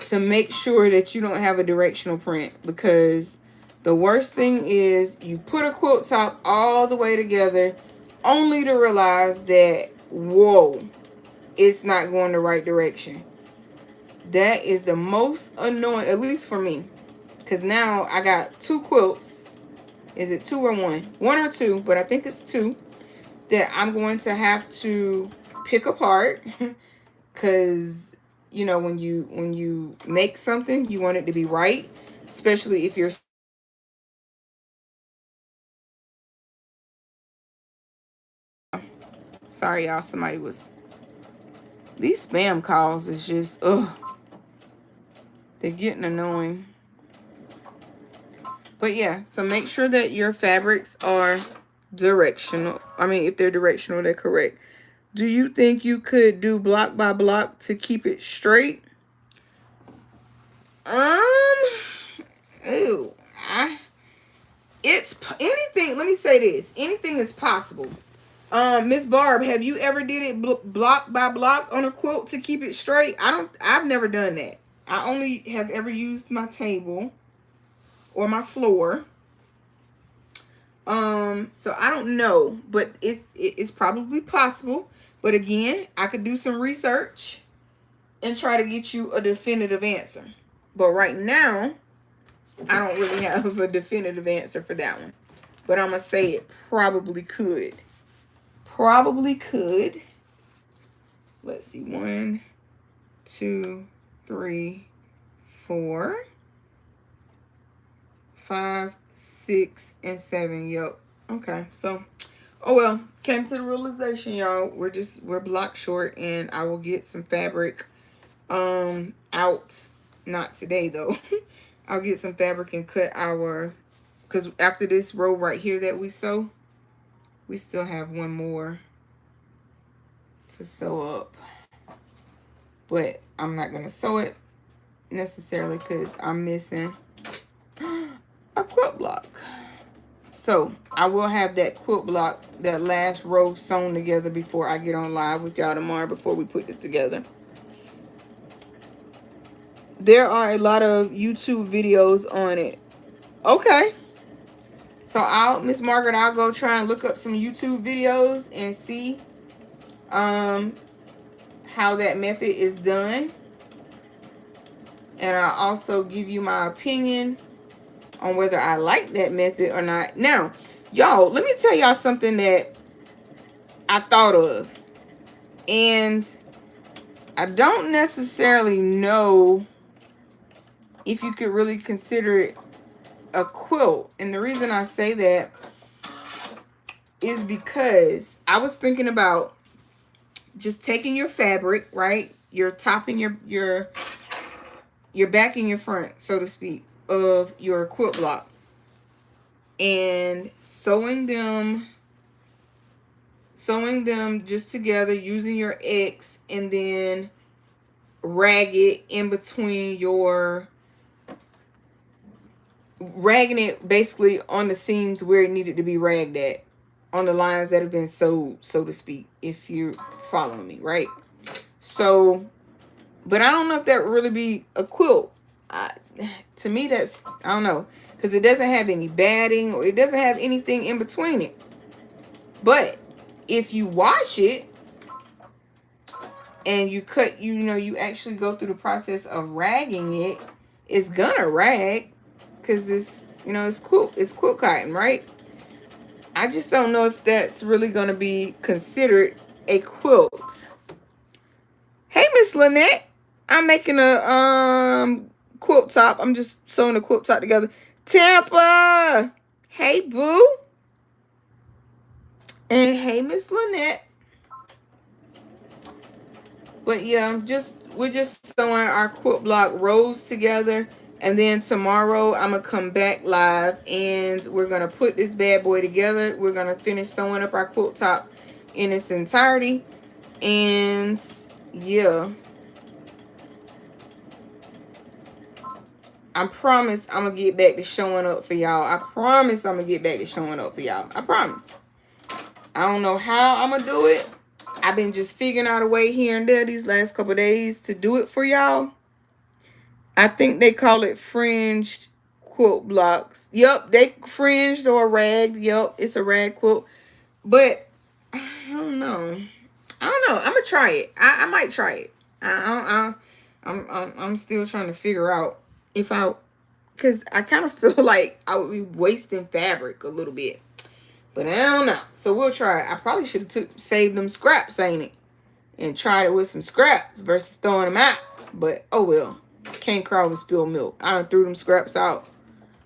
to make sure that you don't have a directional print, because the worst thing is you put a quilt top all the way together only to realize that, whoa, it's not going the right direction. That is the most annoying, at least for me, because now I got 2 quilts. Is it 2 or 1? 1 or 2, but I think it's 2 that I'm going to have to pick apart, because you know, when you make something, you want it to be right, especially if you're, sorry y'all, somebody was, these spam calls is just, ugh, they're getting annoying. But yeah, so make sure that your fabrics are directional. I mean, if they're directional, they're correct. Do you think you could do block by block to keep it straight? Ew, it's anything. Let me say this: anything is possible. Miss Barb, have you ever did it block by block on a quilt to keep it straight? I've never done that. I only have ever used my table or my floor. So I don't know, but it's probably possible. But again, I could do some research and try to get you a definitive answer. But right now, I don't really have a definitive answer for that one. But I'm going to say it probably could. Probably could. Let's see. 1, 2, 3, 4, 5, 6, and 7. Yep. Okay. So, oh well. Came to the realization, y'all. We're block short, and I will get some fabric out. Not today, though. I'll get some fabric and cut our, because after this row right here that we sew, we still have one more to sew up. But I'm not going to sew it necessarily because I'm missing a quilt block. So I will have that quilt block, that last row, sewn together before I get on live with y'all tomorrow, before we put this together. There are a lot of YouTube videos on it. Okay. So Miss Margaret, I'll go try and look up some YouTube videos and see how that method is done. And I'll also give you my opinion on whether I like that method or not. Now, y'all, let me tell y'all something that I thought of. And I don't necessarily know if you could really consider it a quilt. And the reason I say that is because I was thinking about just taking your fabric, right? Your top and your back and your front, so to speak, of your quilt block, and sewing them just together using your X, and then rag it in between your, ragging it basically on the seams where it needed to be ragged at, on the lines that have been sewed, so to speak, if you're following me, right? So, but I don't know if that would really be a quilt. To me, that's, I don't know, because it doesn't have any batting, or it doesn't have anything in between it. But if you wash it and you cut, you actually go through the process of ragging it, it's gonna rag, because it's, it's quilt cotton, right? I just don't know if that's really gonna be considered a quilt. Hey, Miss Lynette, I'm making a quilt top. I'm just sewing a quilt top together. Tampa, hey boo, and hey Miss Lynette. But yeah, we're just sewing our quilt block rows together, and then tomorrow I'm gonna come back live and we're gonna put this bad boy together. We're gonna finish sewing up our quilt top in its entirety, and yeah, I promise I'm gonna get back to showing up for y'all. I promise I'm gonna get back to showing up for y'all. I promise. I don't know how I'm gonna do it, I've been just figuring out a way here and there these last couple of days to do it for y'all. I think they call it fringed quilt blocks. Yep, they fringed or ragged. Yep, it's a rag quilt. But I don't know. I'm gonna try it. I might try it. I'm still trying to figure out if because I kind of feel like I would be wasting fabric a little bit. But I don't know. So we'll try it. I probably should have saved them scraps, ain't it? And tried it with some scraps versus throwing them out. But oh well. Can't cry over spilled milk. I done threw them scraps out.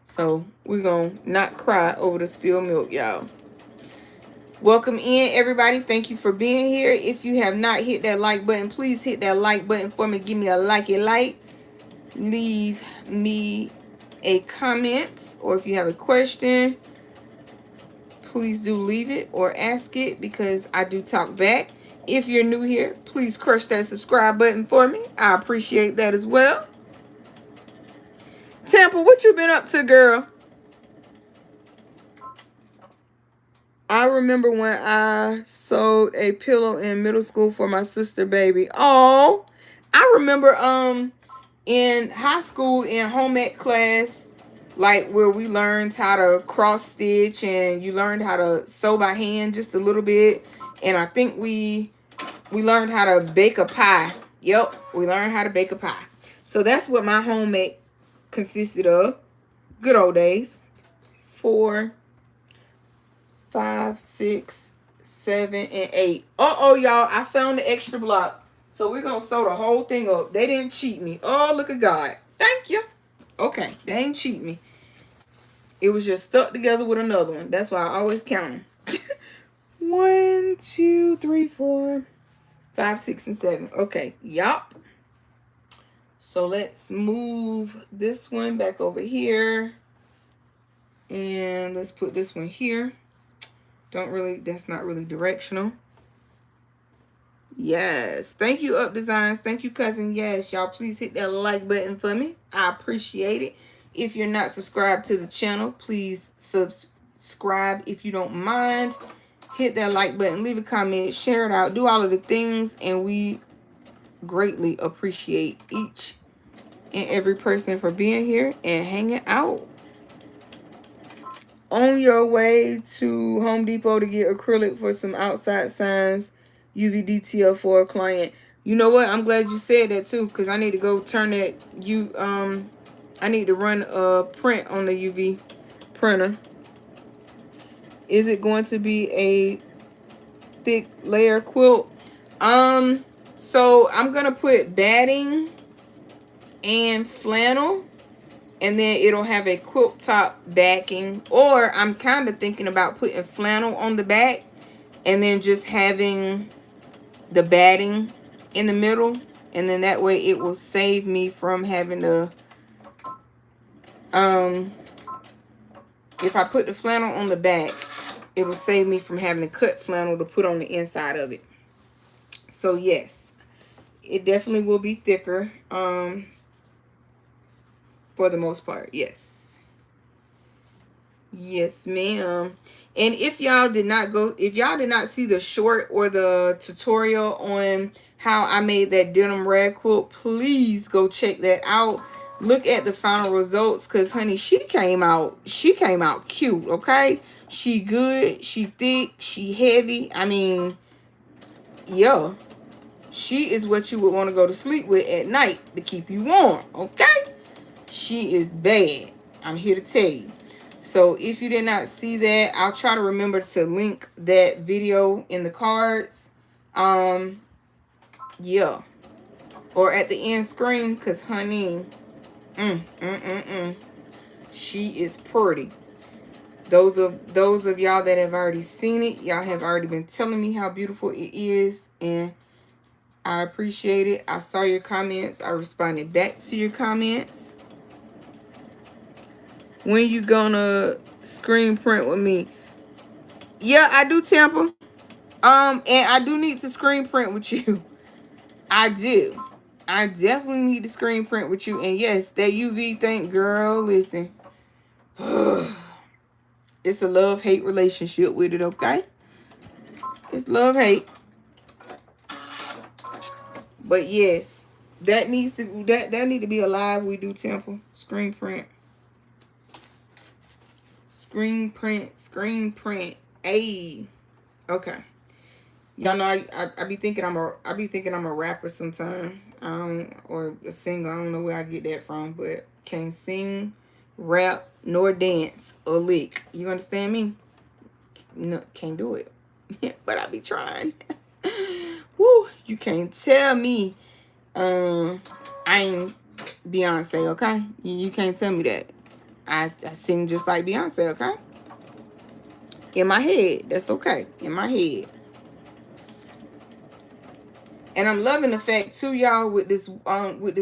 So we're gonna not cry over the spilled milk, y'all. Welcome in, everybody. Thank you for being here. If you have not hit that like button, please hit that like button for me. Give me a like. Leave me a comment, or if you have a question, please do leave it or ask it, because I do talk back. If you're new here, please crush that subscribe button for me. I appreciate that as well. Tampa, what you been up to, girl? I remember when I sewed a pillow in middle school for my sister baby. Oh, I remember in high school in home ec class, like where we learned how to cross stitch and you learned how to sew by hand just a little bit. And I think we learned how to bake a pie. Yep, we learned how to bake a pie. So that's what my home ec consisted of. Good old days. 4, 5, 6, 7, and 8. Uh-oh, y'all. I found the extra block. So we're going to sew the whole thing up. They didn't cheat me. Oh, look at God. Thank you. Okay. They ain't cheat me. It was just stuck together with another one. That's why I always count them. 1, 2, 3, 4, 5, 6, and 7. Okay. Yup. So let's move this one back over here. And let's put this one here. That's not really directional. Yes. Thank you, Up Designs. Thank you, cousin. Yes, y'all, please hit that like button for me. I appreciate it. If you're not subscribed to the channel, please subscribe if you don't mind. Hit that like button, leave a comment, share it out, do all of the things, and we greatly appreciate each and every person for being here and hanging out. On your way to Home Depot to get acrylic for some outside signs, UV detail for a client. You know what? I'm glad you said that too, because I need to go turn that. I need to run a print on the UV printer. Is it going to be a thick layer quilt? So I'm gonna put batting and flannel, and then it'll have a quilt top backing. Or I'm kind of thinking about putting flannel on the back and then just having the batting in the middle. And then that way it will save me from having to, if I put the flannel on the back, it will save me from having to cut flannel to put on the inside of it. So yes, it definitely will be thicker. For the most part, yes. Yes, ma'am. And if y'all did not see the short or the tutorial on how I made that denim rag quilt, please go check that out. Look at the final results, because honey, she came out cute, okay? She good, she thick, she heavy. I mean, yeah. She is what you would want to go to sleep with at night to keep you warm, okay? She is bad. I'm here to tell you. So if you did not see that, I'll try to remember to link that video in the cards. Yeah. Or at the end screen, because honey, she is pretty. Those of y'all that have already seen it, y'all have already been telling me how beautiful it is, and I appreciate it. I saw your comments. I responded back to your comments. When you gonna screen print with me? Yeah, I do, Tampa. And I do need to screen print with you. I do. I definitely need to screen print with you. And yes, that UV thing, girl, listen. It's a love-hate relationship with it, okay? It's love-hate. But yes, that needs to that need to be a live we do temple. Screen print. Screen print. Ayy. Okay. Y'all know I be thinking I'm a rapper sometime. Or a singer. I don't know where I get that from, but can't sing, rap, nor dance or lick. You understand me? No, can't do it. But I be trying. Woo, you can't tell me I ain't Beyonce, okay? You can't tell me that. I sing just like Beyonce, okay? In my head. That's okay. In my head. And I'm loving the fact too, y'all, with this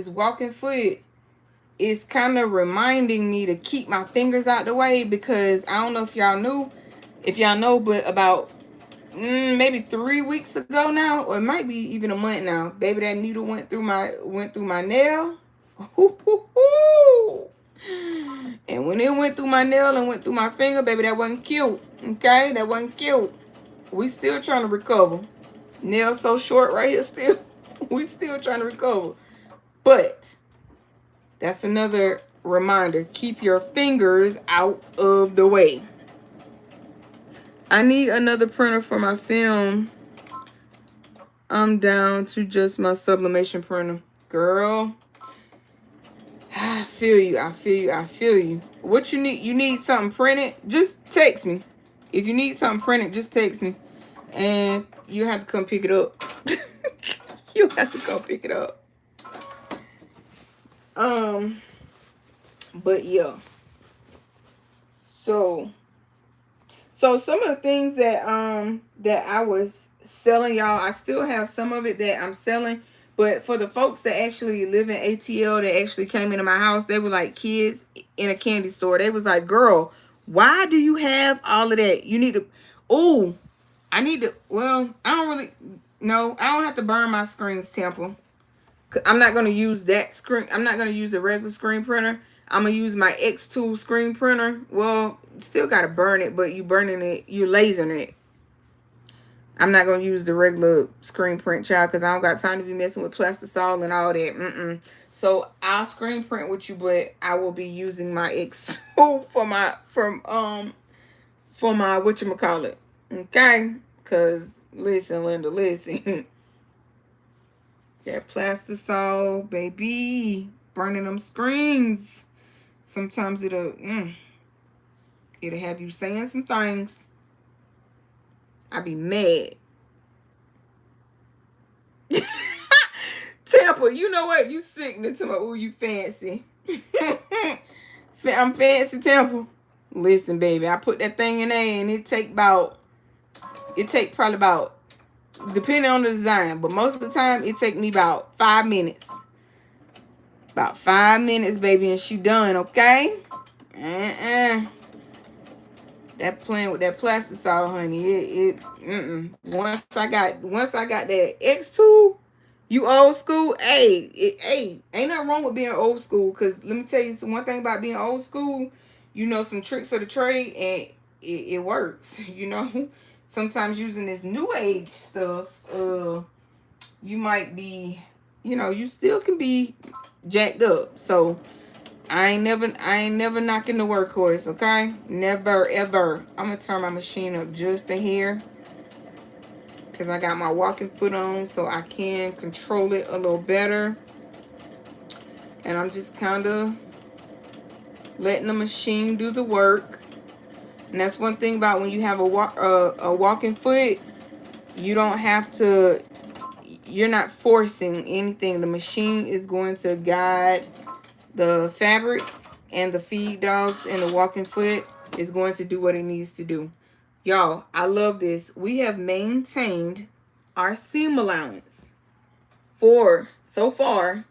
walking foot, it's kind of reminding me to keep my fingers out the way, because I don't know if y'all know, but about maybe 3 weeks ago now, or it might be even a month now, baby, that needle went through my nail. And when it went through my nail and went through my finger, baby, that wasn't cute. Okay, that wasn't cute. We still trying to recover. Nail so short right here still. We still trying to recover. But that's another reminder. Keep your fingers out of the way. I need another printer for my film. I'm down to just my sublimation printer. Girl, I feel you. What you need? You need something printed? Just text me. If you need something printed, just text me. And you have to come pick it up. You have to come pick it up. But yeah. So some of the things that I was selling, y'all, I still have some of it that I'm selling. But for the folks that actually live in ATL, that actually came into my house, they were like kids in a candy store. They was like, girl, why do you have all of that? You need to, oh, I need to, well, I don't have to burn my screens, Temple. I'm not going to use that screen. I'm not going to use a regular screen printer. I'm going to use my X2 screen printer. Well, you still got to burn it, but you're lasering it. I'm not going to use the regular screen print, child, because I don't got time to be messing with plastisol and all that. So I'll screen print with you, but I will be using my X2 for my whatchamacallit. Okay? Because, listen, Linda, listen. That plastisol, baby. Burning them screens. Sometimes it'll have you saying some things. I be mad. Temple, you know what? You sickening to my, ooh, you fancy. I'm fancy, Temple. Listen, baby, I put that thing in there and it take probably about, depending on the design, but most of the time it take me about 5 minutes. About 5 minutes, baby, and she done, okay? That playing with that plastisol, honey. Once I got that X2, you old school. Hey, ain't nothing wrong with being old school. Cause let me tell you one thing about being old school. You know some tricks of the trade, and it works. You know, sometimes using this new age stuff, you might be, you still can be jacked up. So I ain't never knocking the workhorse, okay? Never, ever. I'm going to turn my machine up just a hair, because I got my walking foot on, so I can control it a little better. And I'm just kind of letting the machine do the work. And that's one thing about when you have a walking foot, you don't have to, you're not forcing anything. The machine is going to guide the fabric, and the feed dogs and the walking foot is going to do what it needs to do. Y'all, I love this. We have maintained our seam allowance for, so far,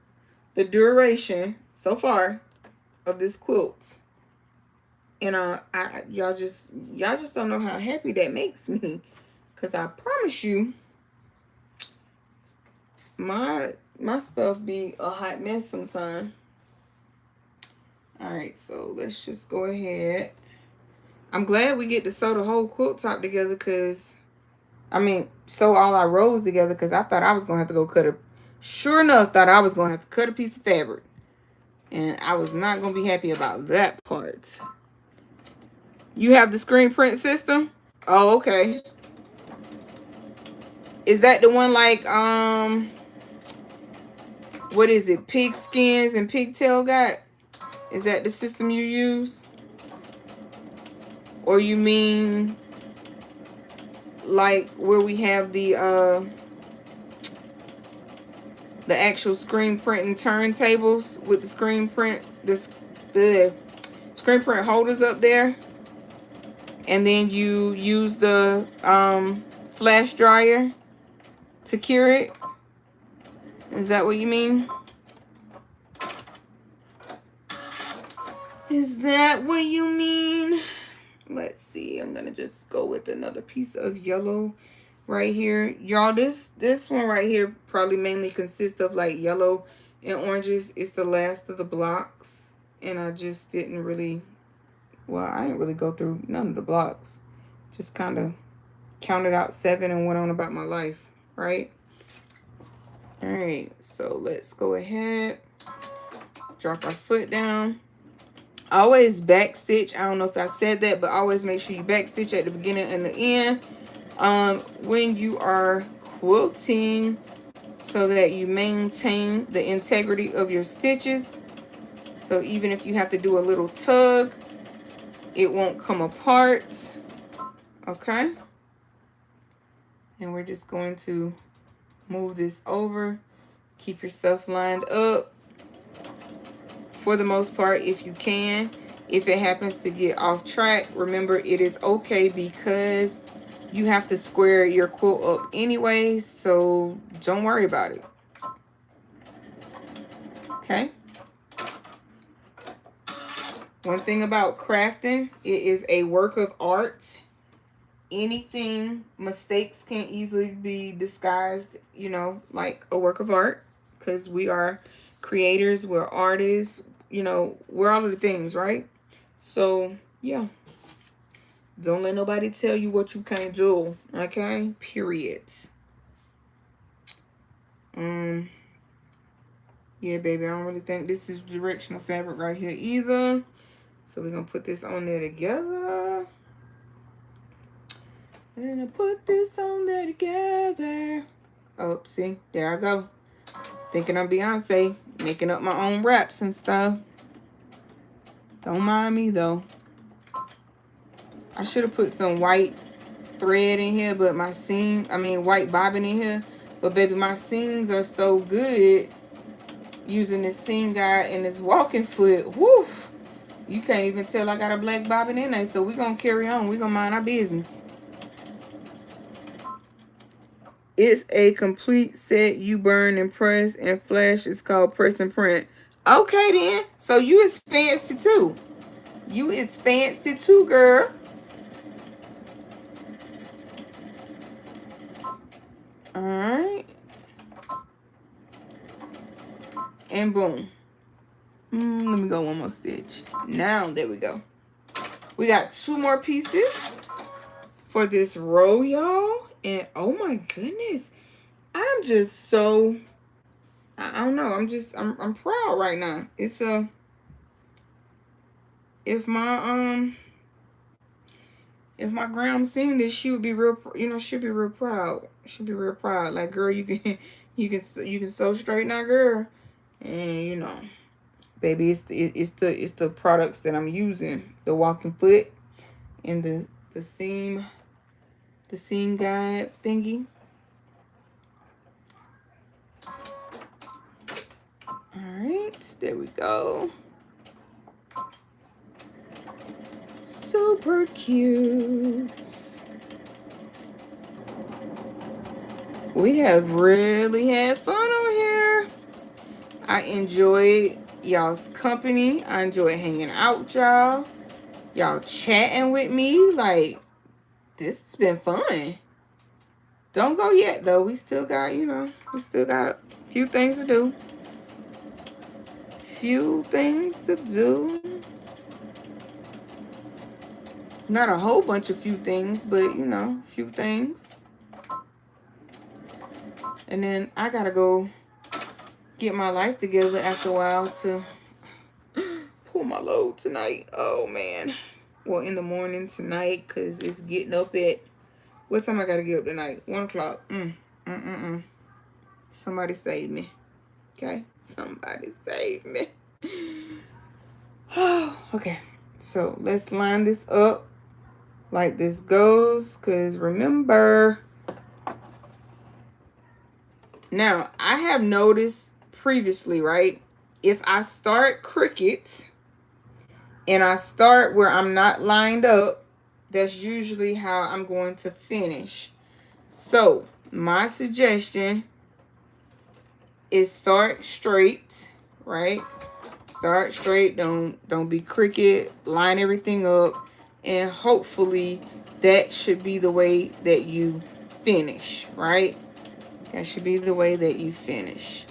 the duration, so far, of this quilt. And y'all just don't know how happy that makes me. Because I promise you, my stuff be a hot mess sometimes. All right, so let's just go ahead. I'm glad we get to sew the whole quilt top together, because, sew all our rows together, because I thought I was going to have to go Sure enough, thought I was going to have to cut a piece of fabric. And I was not going to be happy about that part. You have the screen print system? Oh, okay. Is that the one like, what is it? Pig skins and pigtail got? Is that the system you use? Or you mean like where we have the actual screen printing turntables with the screen print, the screen print holders up there, and then you use the flash dryer to cure it? Is that what you mean? Is that what you mean? Let's see. I'm gonna just go with another piece of yellow right here. Y'all, this one right here probably mainly consists of like yellow and oranges. It's the last of the blocks, and I just didn't really, well, I didn't really go through none of the blocks. Just kind of counted out 7 and went on about my life, right? All right, so let's go ahead, drop our foot down. Always back stitch. I don't know if I said that, but always make sure you back stitch at the beginning and the end when you are quilting, so that you maintain the integrity of your stitches. So even if you have to do a little tug, it won't come apart. Okay, and we're just going to move this over. Keep your stuff lined up for the most part if you can. If it happens to get off track, remember it is okay, because you have to square your quilt up anyways, so don't worry about it. Okay, one thing about crafting, it is a work of art. Anything, mistakes can easily be disguised, you know, like a work of art, because we are creators, we're artists, you know, we're all of the things, right? So yeah, don't let nobody tell you what you can't do. Okay, period. Yeah, baby, I don't really think this is directional fabric right here either, so we're gonna put this on there together. And I put this on there together. Oh, see, there I go. Thinking I'm Beyonce, making up my own raps and stuff. Don't mind me, though. I should have put some white thread in here, but my seam, white bobbin in here. But, baby, my seams are so good using this seam guide and this walking foot. Woo! You can't even tell I got a black bobbin in there. So, we're going to carry on. We're going to mind our business. It's a complete set. You burn and press and flash. It's called press and print. Okay, then. So you is fancy too. You is fancy too, girl. All right. And boom. Let me go one more stitch. Now, there we go. We got 2 more pieces for this row, y'all. And oh my goodness, I'm just so, I don't know, I'm proud right now. It's if my gram seen this, she would be real, you know, she'd be real proud. She'd be real proud. Like, girl, you can sew straight now, girl. And you know, baby, it's the products that I'm using, the walking foot and the seam guide thingy. All right, there we go. Super cute. We have really had fun on here. I enjoyed y'all's company. I enjoyed hanging out with y'all. Y'all chatting with me. Like, this has been fun. Don't go yet, though. We still got, you know, we still got a few things to do. Not a whole bunch of few things, but, you know, a few things. And then I gotta go get my life together after a while to pull my load tonight. Oh, man. Well, in the morning tonight, because it's getting up at... What time I got to get up tonight? 1 o'clock. Somebody save me. Okay? Somebody save me. Okay. So, let's line this up like this goes. Because remember... Now, I have noticed previously, right? If I start crooked and I start where I'm not lined up, that's usually how I'm going to finish. So, my suggestion is start straight, right? Start straight. Don't be crooked. Line everything up. And hopefully that should be the way that you finish, right? That should be the way that you finish.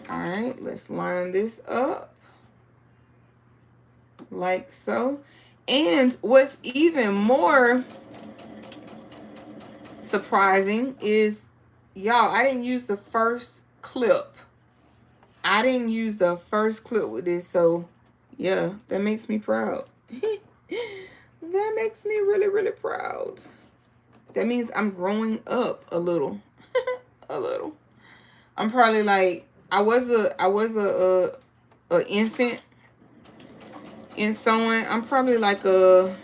All right, let's line this up like so. And what's even more surprising is, y'all, I didn't use the first clip. I didn't use the first clip with this, so yeah, that makes me proud. That makes me really, really proud. That means I'm growing up a little. A little. I'm probably like, I was a infant in sewing. I'm probably like I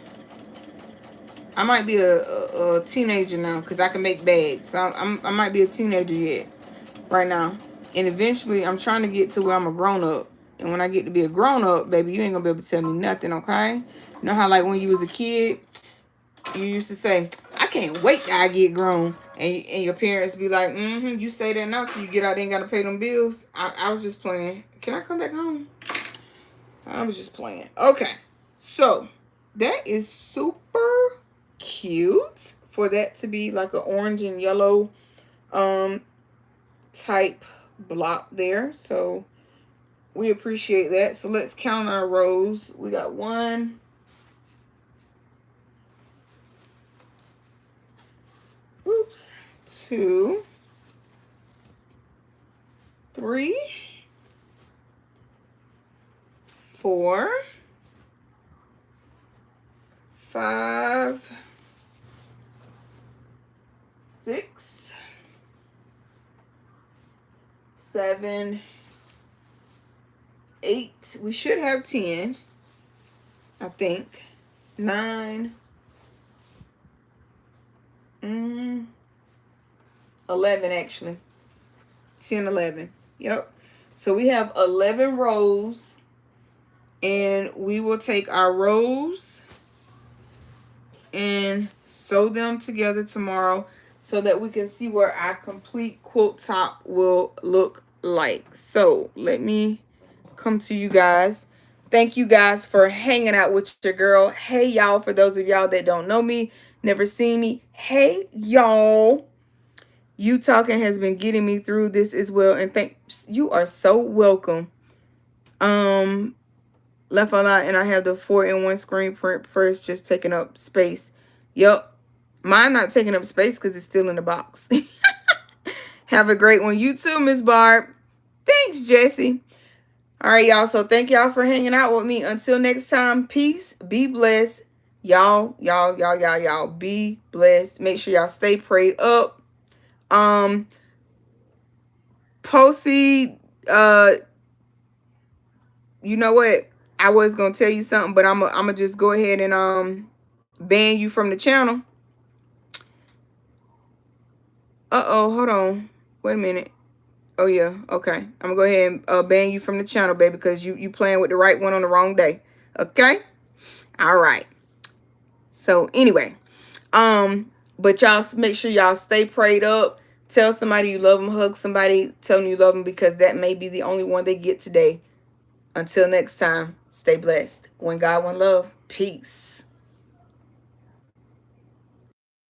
might be a teenager now because I can make bags. I might be a teenager yet right now. And eventually I'm trying to get to where I'm a grown up. And when I get to be a grown up, baby, you ain't gonna be able to tell me nothing, okay? You know how like when you was a kid, you used to say, I can't wait till I get grown. And your parents be like, you say that now till you get out there and got to pay them bills. I was just playing. Can I come back home? I was just playing. Okay. So, that is super cute for that to be like an orange and yellow type block there. So, we appreciate that. So, let's count our rows. We got 1, 2, 3, 4, 5, 6, 7, 8. We should have 10, I think. 9, 11 actually. 10, 11. Yep. So we have 11 rows. And we will take our rows and sew them together tomorrow so that we can see what our complete quilt top will look like. So let me come to you guys. Thank you guys for hanging out with your girl. Hey, y'all, for those of y'all that don't know me, never seen me. Hey, y'all. You talking has been getting me through this as well. And thanks. You are so welcome. Left a lot, and I have the 4-in-1 screen print first, just taking up space. Yep. Mine not taking up space because it's still in the box. Have a great one. You too, Miss Barb. Thanks, Jessie. All right, y'all. So thank y'all for hanging out with me. Until next time, peace. Be blessed. Y'all be blessed. Make sure y'all stay prayed up. Posey, you know what? I was gonna tell you something, but I'm gonna just go ahead and ban you from the channel. Hold on. Wait a minute. Oh yeah, okay. I'm gonna go ahead and ban you from the channel, baby, because you playing with the right one on the wrong day. Okay? All right. So anyway, but y'all make sure y'all stay prayed up. Tell somebody you love them, hug somebody, tell them you love them, because that may be the only one they get today. Until next time, stay blessed. One God, one love. Peace.